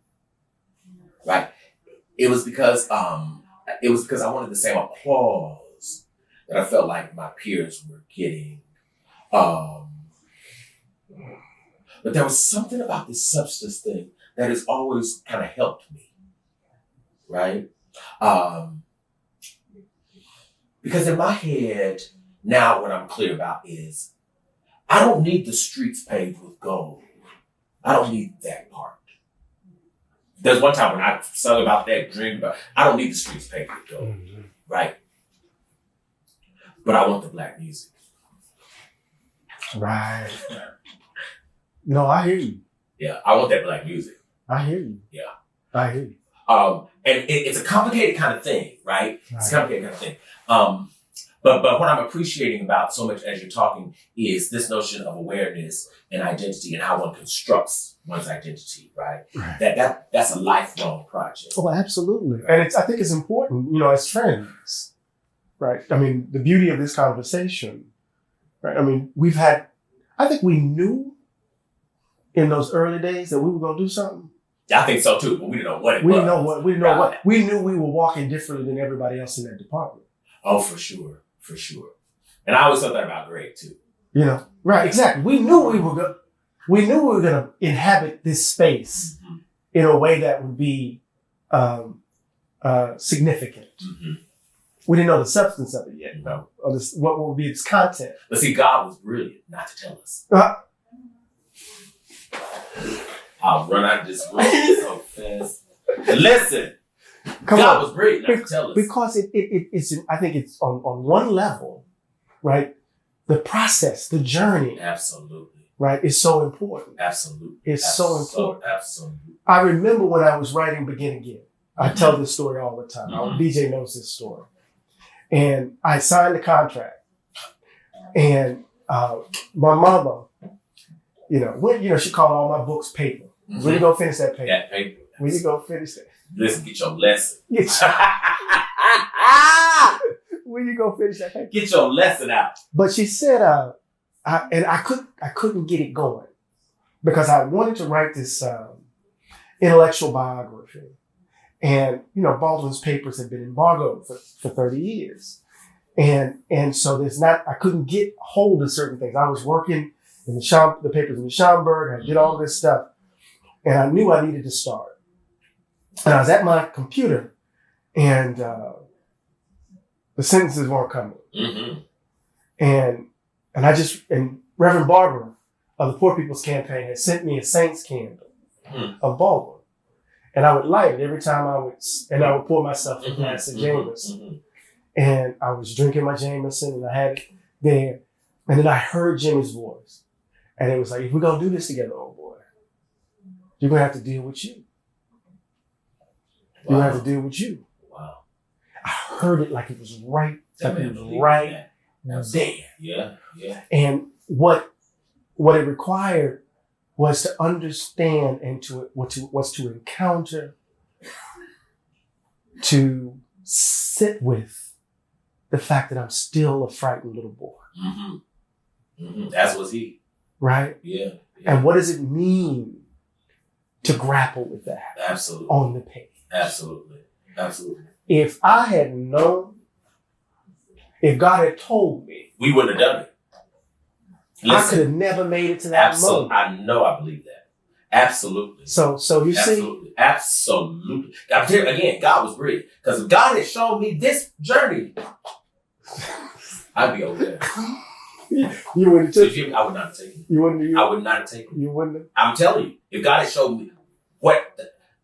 Right. It was because I wanted the same applause that I felt like my peers were getting. But there was something about this substance thing that has always kind of helped me. Right? Because in my head, now what I'm clear about is I don't need the streets paved with gold. I don't need that part. There's one time when I sung about that, dreamed about, I don't need the streets paved with gold. Right? But I want the black music. Right. No, I hear you. Yeah, I want that black music. I hear you. Yeah. I hear you. And it's a complicated kind of thing, right? It's a complicated kind of thing. But what I'm appreciating about so much as you're talking is this notion of awareness and identity and how one constructs one's identity, right? That's a lifelong project. Oh, absolutely. And I think it's important, as friends, right? I mean, the beauty of this conversation, right? I mean, I think we knew in those early days that we were going to do something. I think so too, but we didn't know what it was. We didn't know what. We knew we were walking differently than everybody else in that department. Oh, for sure. And I always thought that about Greg too. Right, exactly. We knew we were going to inhabit this space in a way that would be significant. We didn't know the substance of it yet, or what would be its content. But see, God was brilliant not to tell us. I'll run out of this room so fast. Listen, God was brilliant not to tell us. Because it's I think it's on one level, right? The process, the journey. Absolutely. Right, is so important. Absolutely. It's so important. Absolutely. I remember when I was writing Begin Again. I tell this story all the time. DJ knows this story. And I signed the contract. And my mother, she called all my books paper. Mm-hmm. When you go finish that paper? That paper. When you go finish that? Listen, get your lesson. When you go finish that paper? Get your lesson out. But she said, I couldn't get it going because I wanted to write this intellectual biography. And, Baldwin's papers have been embargoed for 30 years. And so I couldn't get hold of certain things. I was working in the papers in Schaumburg. I did all this stuff. And I knew I needed to start. And I was at my computer and the sentences weren't coming. Mm-hmm. And Reverend Barbara of the Poor People's Campaign had sent me a saint's candle of Baldwin. And I would light it every time I would pour myself a glass of Jameson. Mm-hmm. And I was drinking my Jameson and I had it there. And then I heard Jimmy's voice. And it was like, if we're going to do this together, old boy, you're going to have to deal with you. You're going to have to deal with you. Wow. I heard it like it was right. Like it was right there. Yeah. And what it required was to understand and was to encounter, to sit with the fact that I'm still a frightened little boy. Mm-hmm. Mm-hmm. As was he. Right? Yeah. And what does it mean to grapple with that? Absolutely. On the page. Absolutely. If I had known, if God had told me, we wouldn't have done it. Listen, I could have never made it to that moment. I know I believe that. Absolutely. So you see? Absolutely. I'm telling you, again, God was brilliant. Because if God had shown me this journey, I'd be over there. You wouldn't have taken it. I would not have taken it. You wouldn't have? I would not have taken it. You wouldn't have? I'm telling you, if God had shown me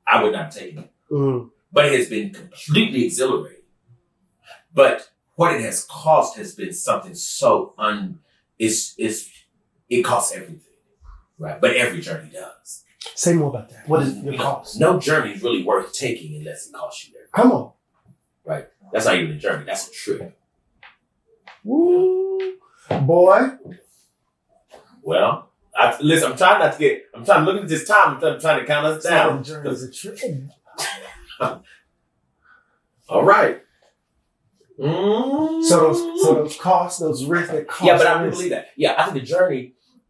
I would not have taken it. Mm. But it has been completely exhilarating. But what it has cost has been something so it costs everything. Right? But every journey does. Say more about that. What is your cost? No journey is really worth taking unless it costs you everything. Come on. Right? That's not even a journey. That's a trip. Woo. Boy. Well, listen, I'm trying to look at this time. I'm trying to count us down. Journey is a trip. All right. So those costs, those risks that cost. Yeah, but I believe that. Yeah, I think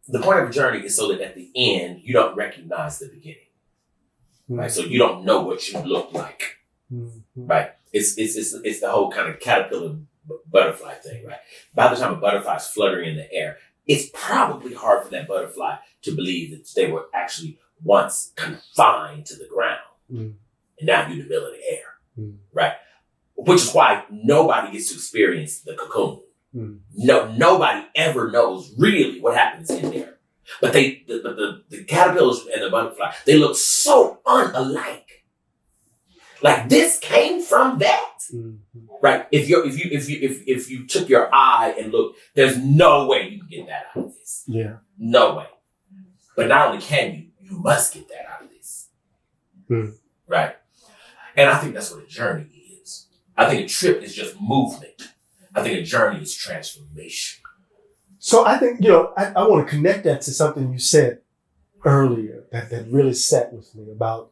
the point of a journey is so that at the end, you don't recognize the beginning. Mm-hmm. Right? So you don't know what you look like. Mm-hmm. Right? It's the whole kind of caterpillar butterfly thing, right? By the time a butterfly is fluttering in the air, it's probably hard for that butterfly to believe that they were actually once confined to the ground. Mm-hmm. And now you're in the middle of the air. Mm-hmm. Right? Which is why nobody gets to experience the cocoon. Mm. No, nobody ever knows really what happens in there. But the caterpillars and the butterfly, they look so unalike. Like this came from that, right? If you took your eye and looked, there's no way you can get that out of this. Yeah, no way. But not only can you must get that out of this, right? And I think that's what a journey is. I think a trip is just movement. I think a journey is transformation. So I think, I want to connect that to something you said earlier that really sat with me about,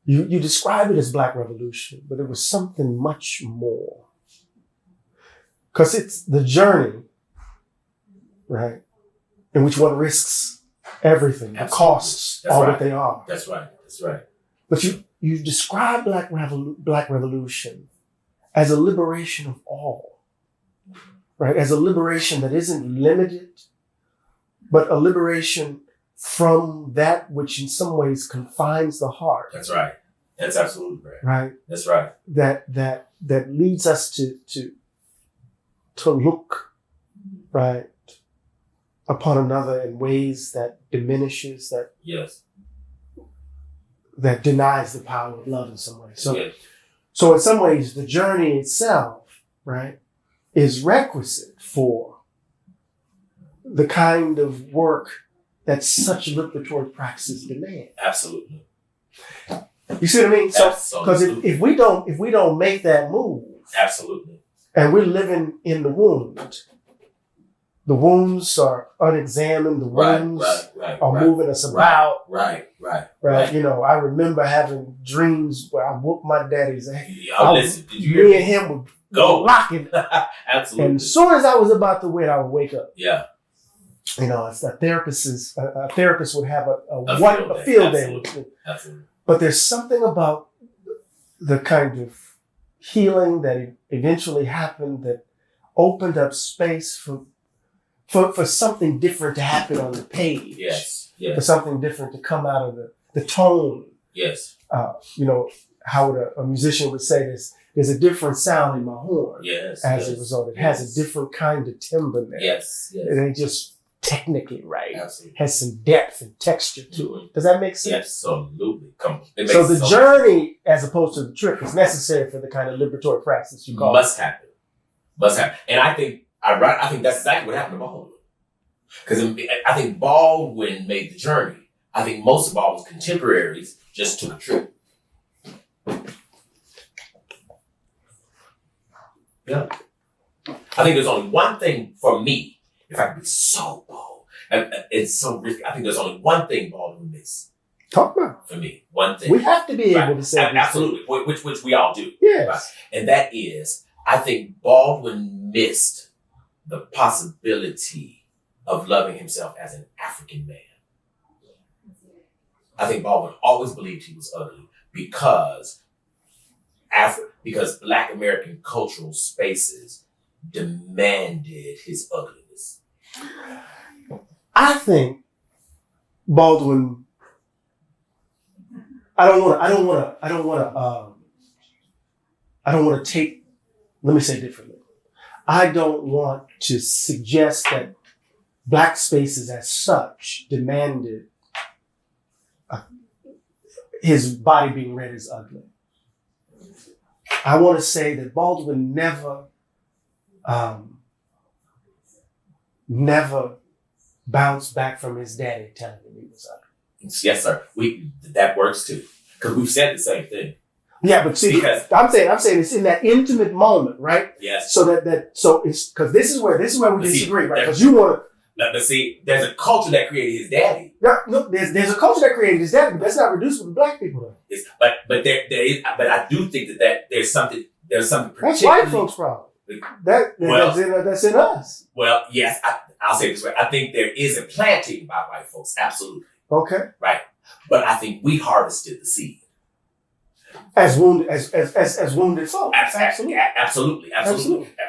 you described it as Black Revolution, but it was something much more. Because it's the journey, right, in which one risks everything, the costs are what they are. That's right. But you describe Black Revolution as a liberation of all. Right? As a liberation that isn't limited, but a liberation from that which in some ways confines the heart. That's right. That's absolutely right. Right? That's right. That leads us to look, right, upon another in ways that diminishes, that denies the power of love in some way. So in some ways, the journey itself, right, is requisite for the kind of work that such liberatory practices demand. Absolutely. You see what I mean? So, because if we don't make that move, absolutely, and we're living in the wound the wounds are unexamined. The wounds are moving us about. Right. You know, I remember having dreams where I whooped my daddy's ass. Me and him would go locking. Absolutely. And as soon as I was about to win, I would wake up. Yeah. You know, it's a therapist would have a field day with me. Absolutely. But there's something about the kind of healing that eventually happened that opened up space for something different to happen on the page. Yes. For something different to come out of the tone. Yes. You know, how would a musician would say this? There's a different sound in my horn. Yes. As a result, it has a different kind of timbre there. Yes. It ain't just technically right. Absolutely. Has some depth and texture to it. Does that make sense? Absolutely. So the journey, as opposed to the trip, is necessary for the kind of liberatory practice you call must happen. And I think that's exactly what happened to Baldwin. Because I think Baldwin made the journey. I think most of Baldwin's contemporaries just took a trip. Yeah. I think there's only one thing for me, if I could be so bold, and it's so risky. I think there's only one thing Baldwin missed. Talk about for me. One thing. We have to be able to say absolutely, which we all do. Yes. Right? And that is, I think Baldwin missed the possibility of loving himself as an African man. I think Baldwin always believed he was ugly because Black American cultural spaces demanded his ugliness. I think Baldwin. I don't want to take. Let me say it differently. I don't want to suggest that Black spaces as such demanded his body being read as ugly. I want to say that Baldwin never bounced back from his daddy telling him he was ugly. Yes, sir. That works too, because we've said the same thing. Yeah, but see, I'm saying it's in that intimate moment, right? Yes. So so it's because this is where we disagree, right? Because you want to. But see, there's a culture that created his daddy. No, there's a culture that created his daddy, but that's not reducible to Black people, though. But I do think that there's something. That's white folks' problem. That's in us. Well, yes, I'll say it this way. I think there is a planting by white folks, absolutely. Okay. Right. But I think we harvested the seed. As wounded folks. Absolutely.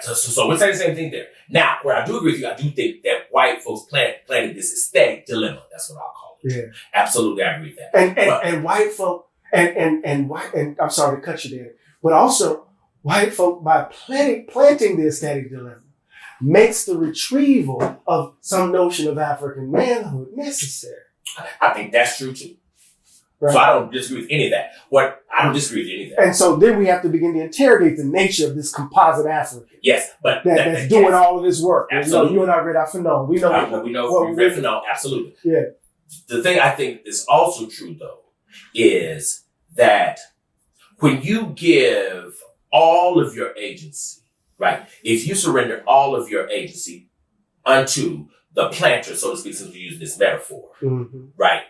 So we're saying the same thing there. Now, where I do agree with you, I do think that white folks planted this aesthetic dilemma. That's what I'll call it. Yeah. Absolutely, I agree with that. And white folk and I'm sorry to cut you there, but also white folk, by planting the aesthetic dilemma, makes the retrieval of some notion of African manhood necessary. I think that's true too. Right. So I don't disagree with any of that. I don't disagree with any of that. And so then we have to begin to interrogate the nature of this composite African. Yes, but that's doing all of this work. Absolutely. You and I read our phenol. We know we read phenol. Absolutely. Yeah. The thing I think is also true though is that when you give all of your agency, right? If you surrender all of your agency unto the planter, so to speak, since we're using this metaphor, right?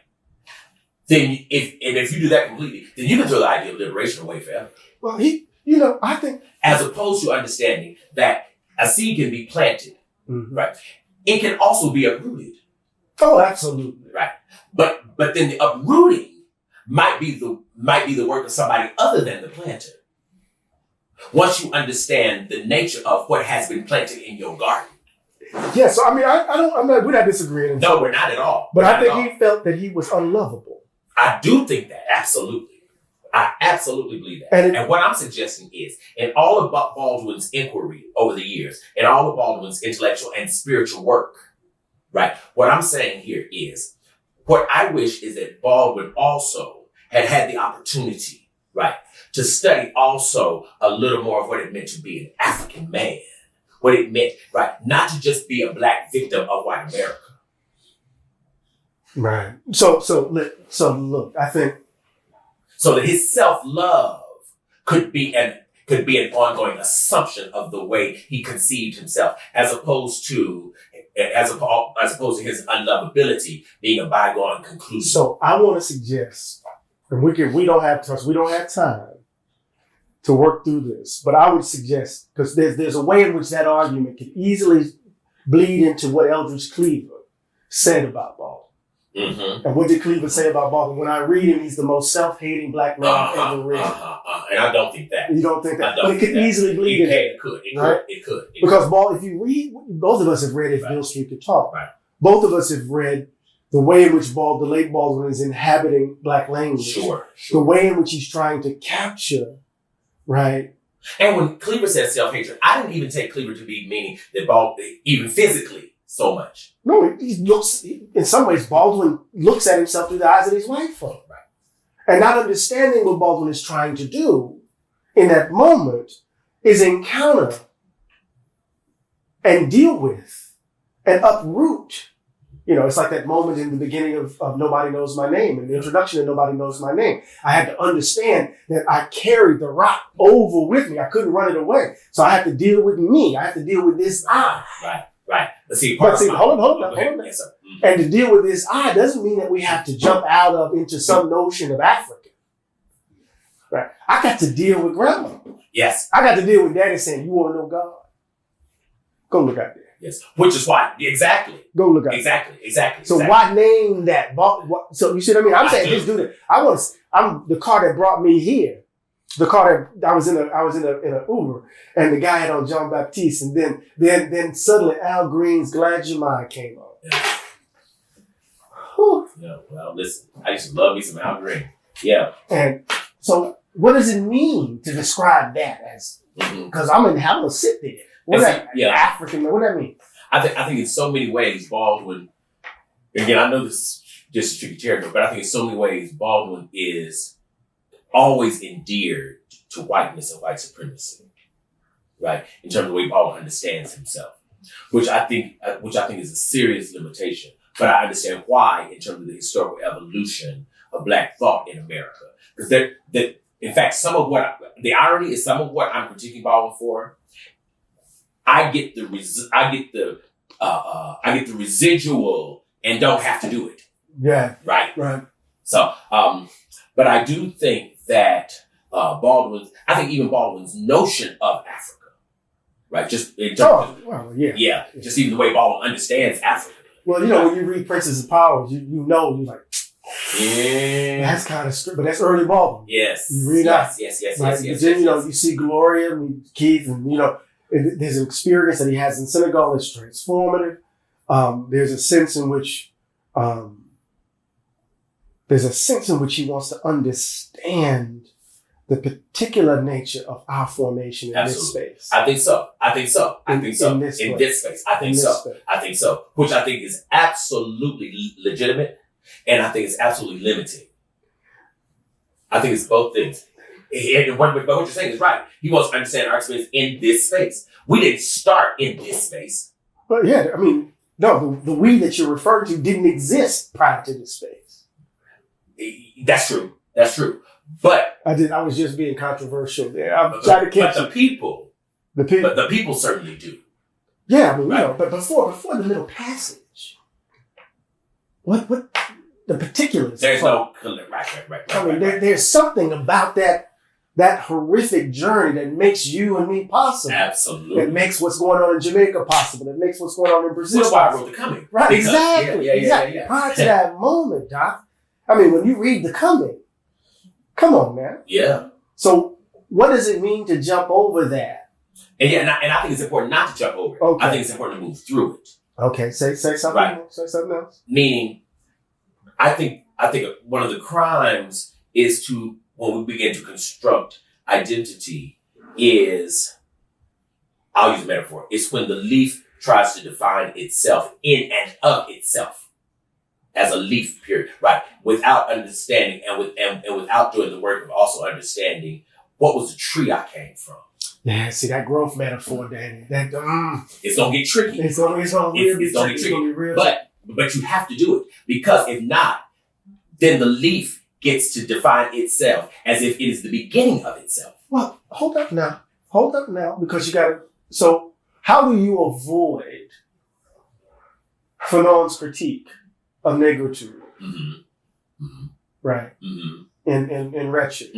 Then if you do that completely, then you can throw the idea of liberation away forever. Well, I think, as opposed to understanding that a seed can be planted, right? It can also be uprooted. Oh, absolutely. Right. But then the uprooting might be the work of somebody other than the planter. Once you understand the nature of what has been planted in your garden. Yeah, so I mean, we're not disagreeing. No, we're not at all. But I think he felt that he was unlovable. I do think that, absolutely. I absolutely believe that. And what I'm suggesting is, in all of Baldwin's inquiry over the years, in all of Baldwin's intellectual and spiritual work, right, what I'm saying here is, what I wish is that Baldwin also had the opportunity, right, to study also a little more of what it meant to be an African man. What it meant, right, not to just be a Black victim of white America. Right. So look, I think so that his self-love could be an ongoing assumption of the way he conceived himself, as opposed to as opposed to his unlovability being a bygone conclusion. So I want to suggest, and we don't have time to work through this, but I would suggest, because there's a way in which that argument can easily bleed into what Eldridge Cleaver said about Baldwin. Mm-hmm. And what did Cleaver say about Baldwin? When I read him, he's the most self-hating black man I've ever read. And I don't think that. You don't think that? But it could easily bleed into it. It could. Because if you read, both of us have read If Bill Street Could Talk. Right. Both of us have read the way in which the late Baldwin is inhabiting black language. Sure. The way in which he's trying to capture, right? And when Cleaver says self-hatred, I didn't even take Cleaver to be meaning that Baldwin, even physically, so much. No, in some ways, Baldwin looks at himself through the eyes of his white folk. Right. And not understanding what Baldwin is trying to do in that moment is encounter and deal with and uproot. It's like that moment in the beginning of Nobody Knows My Name, in the introduction of Nobody Knows My Name. I had to understand that I carried the rock over with me. I couldn't run it away. So I had to deal with me. I had to deal with this I. Right. Hold on. Yes, sir. Mm-hmm. And to deal with this I doesn't mean that we have to jump into some notion of Africa. Right? I got to deal with grandma. Yes. I got to deal with daddy saying, you want to know God? Go look out there. Yes. Which is why, exactly. Go look out there. Exactly. So why name that? So you see what I mean? I'm saying just do that. I'm the car that brought me here. The car that I was in a Uber, and the guy had on John Baptiste, and then suddenly Al Green's "Glad Your Mind" came on. Yeah. Well, listen, I used to love me some Al Green. Yeah. And so, what does it mean to describe that as? Because I'm in having to sit there. What's that? African? What does that mean? I think in so many ways, Baldwin. Again, I know this is just a tricky territory, but I think in so many ways, Baldwin is always endeared to whiteness and white supremacy, right? In terms of the way Baldwin understands himself, which I think is a serious limitation. But I understand why in terms of the historical evolution of black thought in America, because in fact, the irony is some of what I'm critiquing Baldwin for. I get the residual and don't have to do it. Yeah. Right. So, but I do think that even Baldwin's notion of Africa, right? Just in terms just even the way Baldwin understands Africa. Well, when you read Princes of Power, you're like, that's kind of strict, but that's early Baldwin. Yes. You read that. Yes. But then, you see Gloria and Keith, and, there's an experience that he has in Senegal that's transformative. There's a sense in which he wants to understand the particular nature of our formation in this space. I think so. In this space. I think so. Which I think is absolutely legitimate, and I think it's absolutely limiting. I think it's both things. But what you're saying is right. He wants to understand our experience in this space. We didn't start in this space. But no, the we that you're referring to didn't exist prior to this space. That's true. But I was just being controversial there. I'm trying to catch the people certainly do. Yeah, but before the Middle Passage, what the particulars? There's right. There's something about that horrific journey that makes you and me possible. Absolutely. That makes what's going on in Jamaica possible. That makes what's going on in Brazil possible. That's why I wrote The Coming. Right, exactly. Yeah. Prior to that moment, Doc. When you read The Coming, come on, man. Yeah. So what does it mean to jump over that? And I think it's important not to jump over it. Okay. I think it's important to move through it. Okay, say something. Right. Say something else. Meaning, I think one of the crimes is when we begin to construct identity is, I'll use a metaphor, it's when the leaf tries to define itself in and of itself as a leaf, period, right? Without understanding and without doing the work of also understanding what was the tree I came from. Yeah, see that growth metaphor, Danny. It's gonna get tricky. It's gonna get tricky. But you have to do it, because if not, then the leaf gets to define itself as if it is the beginning of itself. Well, hold up now, because you got to. So, how do you avoid Fanon's critique of negritude, right? In Wretched.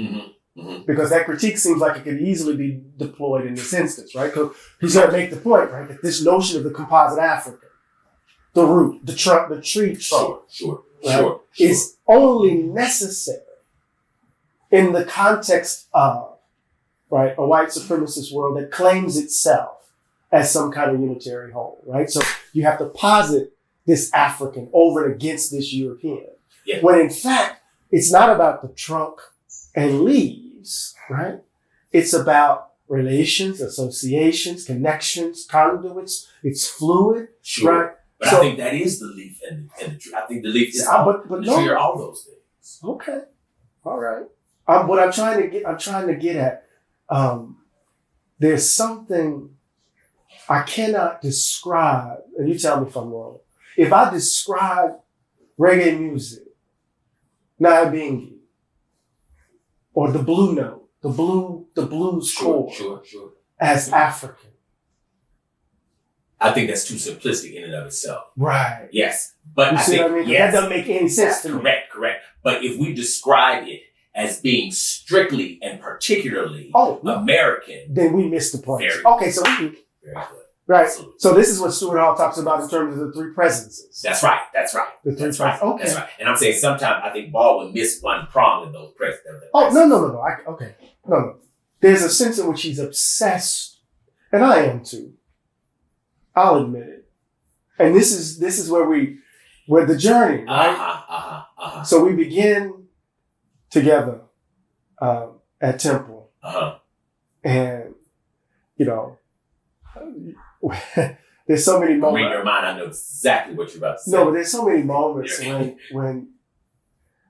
Because that critique seems like it could easily be deployed in this instance, right? Because he's going to make the point, right, that this notion of the composite African, the root, the trunk, the tree, Sure. is only necessary in the context of, right, a white supremacist world that claims itself as some kind of unitary whole, right? So you have to posit this African over and against this European. Yeah. When in fact, it's not about the trunk and leaves, right? It's about relations, associations, connections, conduits. It's fluid, right? But I think that is the leaf and the tree. I think the leaf is but the tree are all those things. Okay. All right. What I'm trying to get at, there's something I cannot describe, and you tell me if I'm wrong. If I describe reggae music, Nyabingi, or the blue note, the blues chord, as African. I think that's too simplistic in and of itself. Right. Yes. But you I see think, what I mean? yes, that doesn't make any sense to me. Correct. But if we describe it as being strictly and particularly American, then we missed the point. Very so we can, very good. Right. Absolutely. So this is what Stuart Hall talks about in terms of the three presences. That's right. The three That's right. Okay. That's right. And I'm saying sometimes I think Baldwin missed one prong in those presences. No. There's a sense in which he's obsessed, and I am too. I'll admit it. And this is where the journey, right? So we begin together at Temple, and there's so many moments. In your mind, I know exactly what you're about to say. No, but there's so many moments when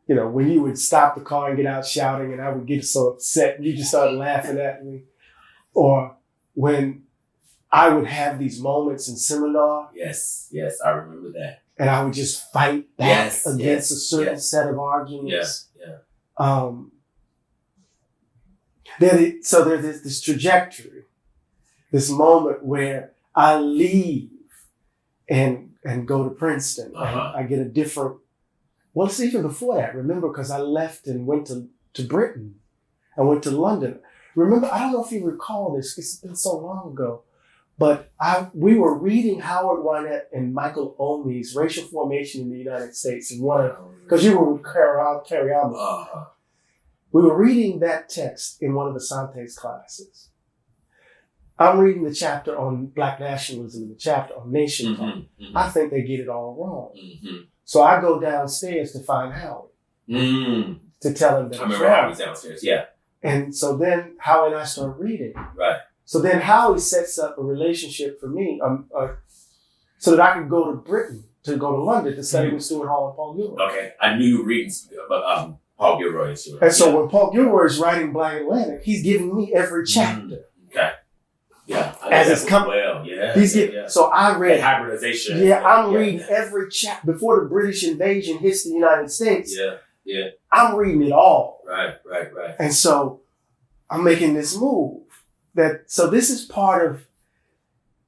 you would stop the car and get out shouting, and I would get so upset, and you just started laughing at me, or when I would have these moments in seminar. Yes, I remember that. And I would just fight back against a certain set of arguments. So there's this trajectory, this moment where I leave and go to Princeton. And I get a different, well, it's even before that, remember, because I left and went to Britain. I went to London. Remember, I don't know if you recall this, because it's been so long ago, but we were reading Howard Wynett and Michael Olney's Racial Formation in the United States, because you were with Carrie Alma. We were reading that text in one of Asante's classes. I'm reading the chapter on Black nationalism and the chapter on nation. I think they get it all wrong. So I go downstairs to find Howard to tell him that I remember Howard's downstairs, And so then Howie and I start reading. Right. So then Howie sets up a relationship for me so that I could go to Britain, to go to London to study with Stuart Hall and Paul Gilroy. Okay. I knew you were reading Paul Gilroy and Stuart. And so when Paul Gilroy is writing Black Atlantic, he's giving me every chapter. Okay. Yeah. As it's coming. Well, yeah. So I read hybridization. I'm reading every chapter before the British invasion hits the United States. Yeah. I'm reading it all. Right. And so I'm making this move. So this is part of,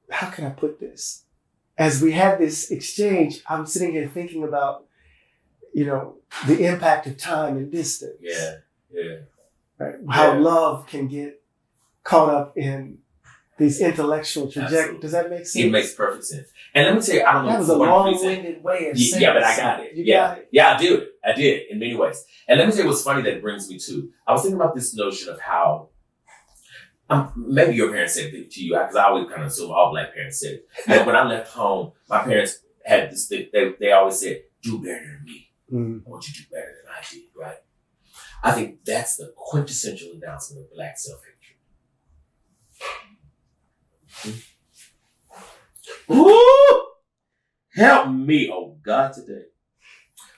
how can I put this? As we have this exchange, I'm sitting here thinking about, the impact of time and distance. Yeah. Right? How love can get caught up in these intellectual trajectories. Does that make sense? It makes perfect sense. And let me tell you, I don't know. That was a long-winded way of saying. Yeah, but I got it. You got it? Yeah, I did in many ways. And let me tell you what's funny that brings me to. I was thinking about this notion of how, maybe your parents said it to you, because I always kind of assume all Black parents said it. And when I left home, my parents had this thing, they always said, do better than me. I want you to do better than I did, right? I think that's the quintessential announcement of Black self-hatred. Ooh! Help me, oh God, today.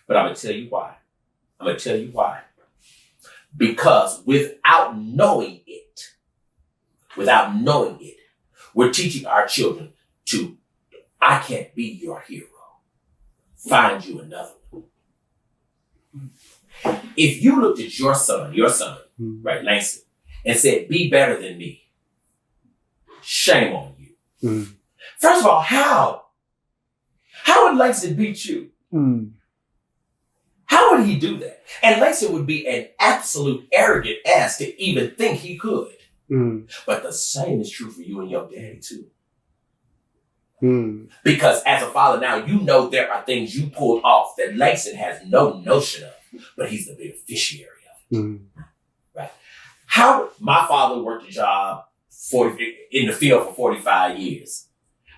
But I'm going to tell you why. Because without knowing it, we're teaching our children to, I can't be your hero. Find you another one. If you looked at your son, right, Langston, and said, be better than me, shame on you. First of all, how How would Langston beat you? How would he do that? And Langston would be an absolute arrogant ass to even think he could. But the same is true for you and your daddy too. Because as a father now, you know there are things you pulled off that Langston has no notion of, but he's the beneficiary of. Right? How my father worked a job in the field for 45 years.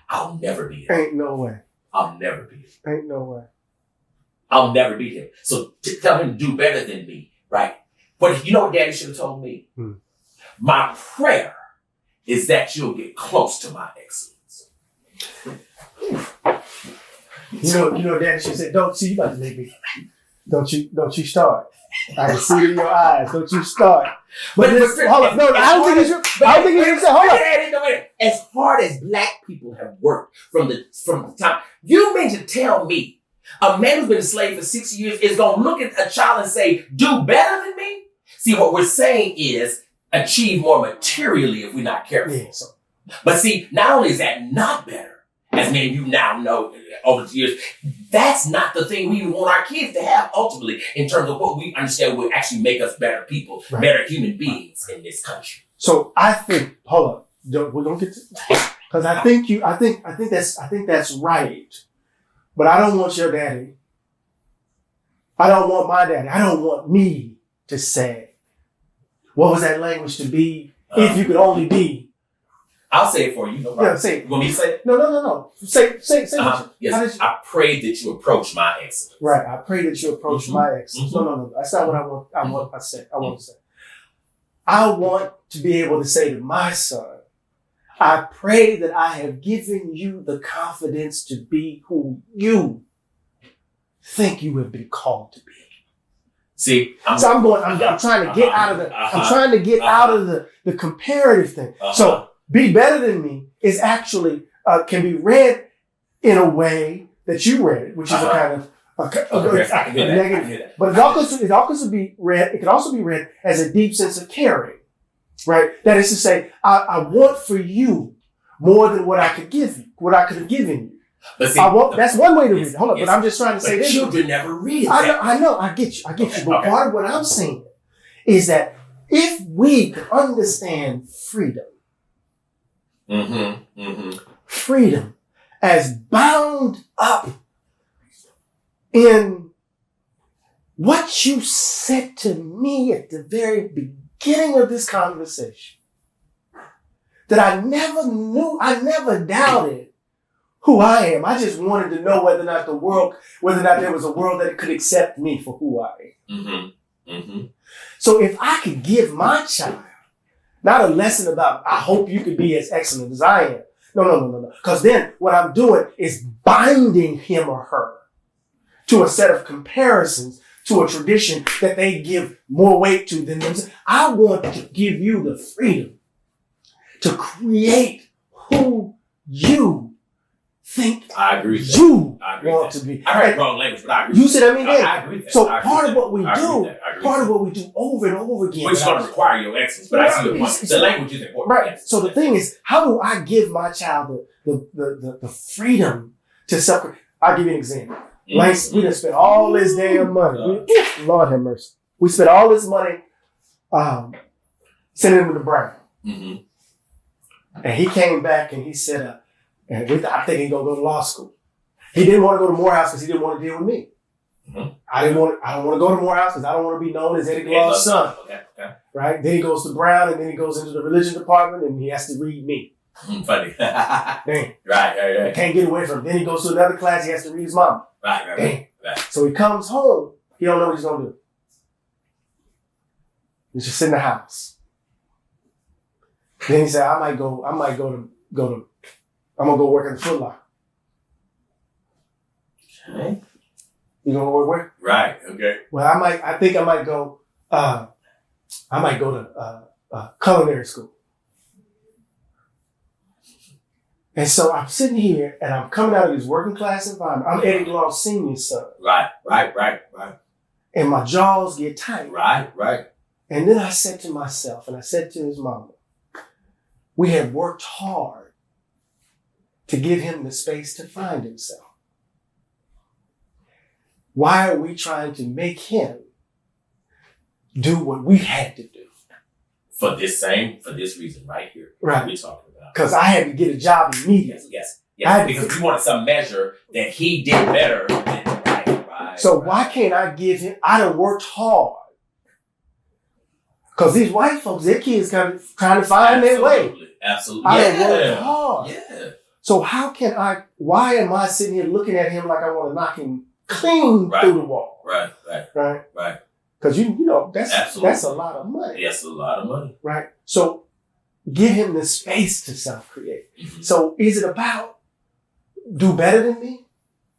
I'll never beat him. Ain't no way. I'll never beat him. Ain't no way. I'll never beat him. So tell him to do better than me, right? But you know what Daddy should have told me? My prayer is that you'll get close to my excellence. You know, Daddy should say, "Don't see you about to make me. Don't you start. I can see it in your eyes. Don't you start." But hold on. No, I don't think he should say, hold on. As hard as black people have worked from the time, you mean to tell me a man who's been a slave for 60 years is going to look at a child and say, do better than me? See, what we're saying is achieve more materially if we're not careful. Yeah, so. But see, not only is that not better, as many of you now know over the years, that's not the thing we want our kids to have ultimately in terms of what we understand will actually make us better people, better human beings in this country. So I think, hold on, we're gonna get to, because I think that's right. But I don't want your daddy. I don't want my daddy. I don't want me to say, what was that language to be if you could only be? I'll say it for you. No problem. Yeah, say it. You want me to say it? No. Say Yes, I pray that you approach my excellence. Right. I pray that you approach my excellence. No. That's not what I want. I want to say. I want to be able to say to my son, I pray that I have given you the confidence to be who you think you have been called to be. See, I'm trying to get out of the, I'm trying to get out of the comparative thing. So be better than me is actually, can be read in a way that you read it, which is a kind of negative. But it can also be read as a deep sense of caring, right? That is to say, I want for you more than what I could give you, what I could have given you. But see, that's one way to read it. Hold on, but I'm just trying to say this. Children never read it. I know, I get you. But part of what I'm saying is that if we could understand freedom, freedom as bound up in what you said to me at the very beginning of this conversation, that I never doubted who I am. I just wanted to know whether or not there was a world that could accept me for who I am. So if I could give my child not a lesson about, I hope you could be as excellent as I am. No. Because then what I'm doing is binding him or her to a set of comparisons, to a tradition that they give more weight to than themselves. I want to give you the freedom to create who you think I agree with you want to be. I heard wrong language, but I agree. You see what I mean? I agree with that. So part of what we do over and over again. Which is going to require your excellence, but I see your point. The language is important. Right. So the thing is, how do I give my child the freedom to self? I'll give you an example. Like, we done spent all this damn money. Lord have mercy. We spent all this money sending him to Brown. And he came back and he said, I think he's going to go to law school. He didn't want to go to Morehouse because he didn't want to deal with me. I don't want to go to Morehouse because I don't want to be known as Eddie Glaude's son. Okay. Right? Then he goes to Brown and then he goes into the religion department and he has to read me. Funny. Dang. Right. Can't get away from it. Then he goes to another class, he has to read his mama. Right. So he comes home, he don't know what he's going to do. He's just in the house. Then he said, I'm going to go work at the Foot Locker. Okay. You gonna work where? Right. Okay. Well, I think I might go to culinary school. And so I'm sitting here and I'm coming out of this working class environment. I'm Eddie Glaude Sr.'s son. Right. And my jaws get tight. Right. And then I said to myself, and I said to his mama, we had worked hard to give him the space to find himself. why are we trying to make him do what we had to do? For this reason right here. Right. We're talking about. Because I had to get a job immediately. Yes. Because we wanted some measure that he did better than right. So why can't I give him, I done worked hard. Because these white folks, their kids trying to find their way. Absolutely. I done worked hard. Yeah. So why am I sitting here looking at him like I want to knock him clean through the wall? Right. Because you know, that's a lot of money. Yes, a lot of money. Right. So give him the space to self-create. Mm-hmm. So is it about do better than me?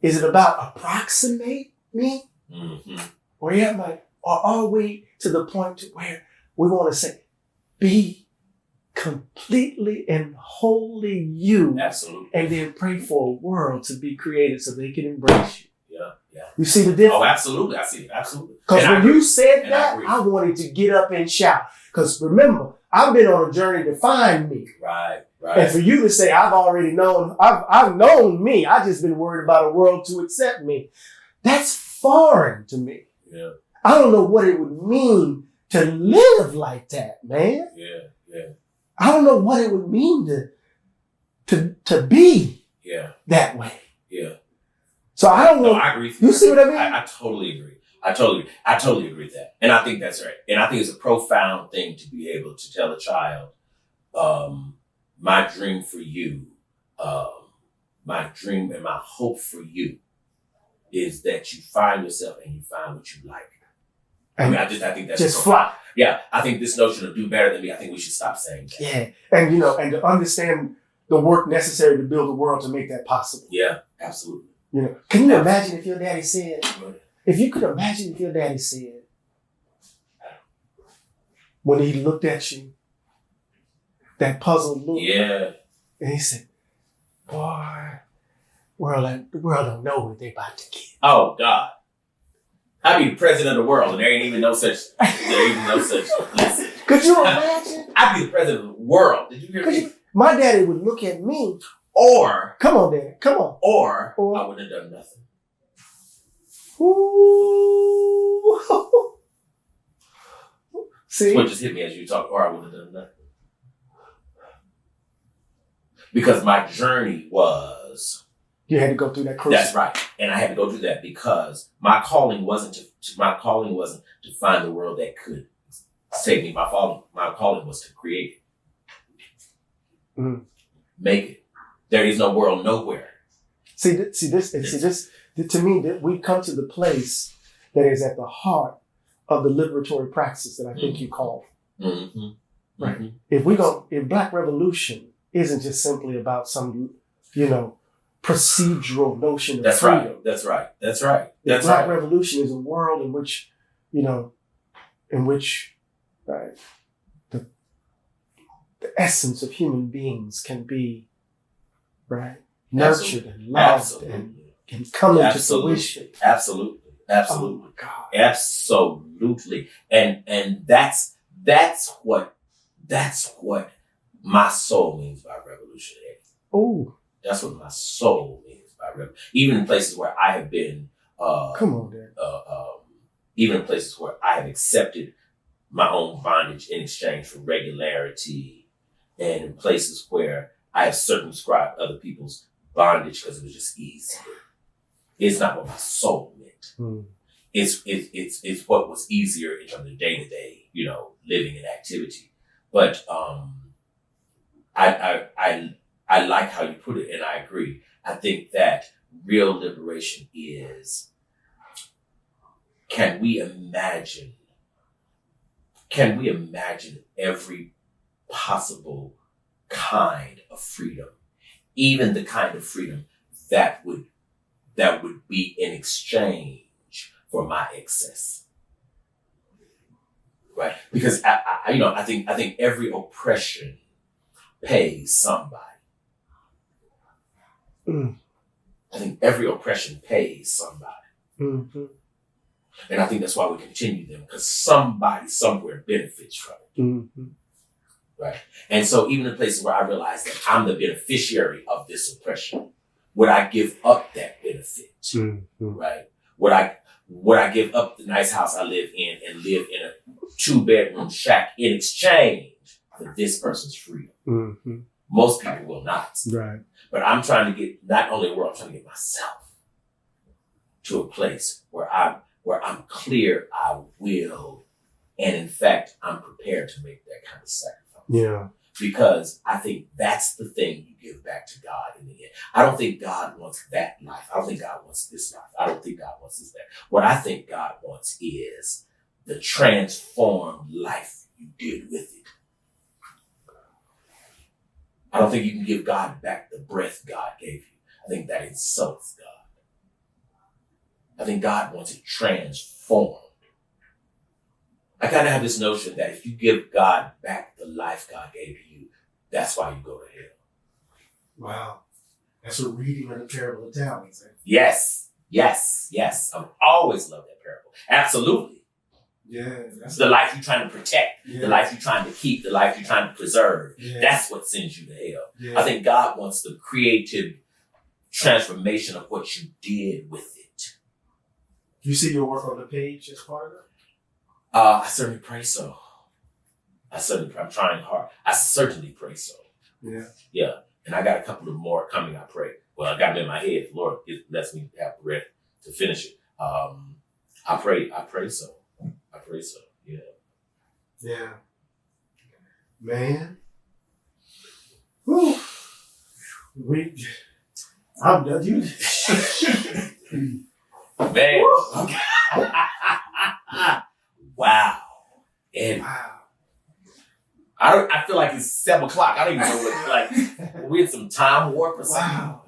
Is it about approximate me? Mm-hmm. Or are we to the point to where we want to say, be completely and wholly you. Absolutely. And then pray for a world to be created so they can embrace you. Yeah. You see the difference? Oh, absolutely. I see it. Absolutely. Because when you said that, I wanted to get up and shout. Because remember, I've been on a journey to find me. Right. And for you to say, I've already known, I've known me. I've just been worried about a world to accept me. That's foreign to me. Yeah. I don't know what it would mean to live like that, man. Yeah. I don't know what it would mean to be that way. Yeah. So I don't know. No, I agree. You see what I mean? I totally agree. I totally agree with that. And I think that's right. And I think it's a profound thing to be able to tell a child, my dream for you, my dream and my hope for you is that you find yourself and you find what you like. I think that's just fly. Yeah. I think this notion of do better than me, I think we should stop saying that. Yeah. And and to understand the work necessary to build a world to make that possible. Yeah, absolutely. Can you imagine if your daddy said, if you could imagine if your daddy said, when he looked at you, that puzzled look. Yeah. And he said, boy, the world don't know what they about to get. Oh, God. I'd be the president of the world, and there ain't even no such. Listen. Could you imagine? I'd be the president of the world. Did you hear me? My daddy would look at me. Or come on, Daddy, come on. Or I wouldn't have done nothing. Ooh. See, what just hit me as you talk. Or I wouldn't have done nothing. Because my journey was. You had to go through that crucible. That's right. And I had to go through that because my calling wasn't to find the world that could save me. My calling was to create it. Mm. Make it. There is no world nowhere. See this to me, that we come to the place that is at the heart of the liberatory practice that I think you call. Mm-hmm. Right. Mm-hmm. If Black Revolution isn't just simply about some, procedural notion of freedom. That's right. Black Revolution is a world in which, right, the essence of human beings can be, right, nurtured and loved and can come into fruition. Absolutely. Oh my God. Absolutely. And that's what my soul means by revolutionary. Oh. That's what my soul means by revolution. Even in places where I have been, come on, Dad. Even in places where I have accepted my own bondage in exchange for regularity, and in places where I have circumscribed other people's bondage because it was just easy. It's not what my soul meant. Mm. It's what was easier in terms of day-to-day, living and activity. But I like how you put it, and I agree. I think that real liberation is, can we imagine every possible kind of freedom, even the kind of freedom that would be in exchange for my excess, right? Because I think every oppression pays somebody. Mm. I think every oppression pays somebody. Mm-hmm. And I think that's why we continue them, because somebody somewhere benefits from it. Mm-hmm. Right. And so even in places where I realize that I'm the beneficiary of this oppression, would I give up that benefit? Mm-hmm. Right? Would Would I give up the nice house I live in and live in a 2-bedroom shack in exchange for this person's freedom? Mm-hmm. Most people will not. Right. But I'm trying to get not only the world, I'm trying to get myself to a place where I'm clear I will, and in fact, I'm prepared to make that kind of sacrifice. Yeah. Because I think that's the thing you give back to God in the end. I don't think God wants that life. I don't think God wants this life. I don't think God wants this life. What I think God wants is the transformed life you did with it. I don't think you can give God back the breath God gave you. I think that insults God. I think God wants it transformed. I kind of have this notion that if you give God back the life God gave you, that's why you go to hell. Wow. That's a reading of the parable of talents. Yes. I've always loved that parable. Absolutely. Yeah. It's the life you're trying to protect, Yeah. the life you're trying to keep, the life you're trying to preserve. Yeah. That's what sends you to hell. Yeah. I think God wants the creative transformation of what you did with it. You see your work on the page as part of that? I certainly pray so. I'm trying hard. I certainly pray so. Yeah. Yeah. And I got a couple of more coming, I pray. Well, I got them in my head. Lord, it lets me have the breath to finish it. I pray so. I pray so. Yeah. Yeah. Man. Whew. I'm done. You. Man. Wow. And Wow. I feel like it's 7:00. I don't even know what, like, we're in some time warp or something. Wow.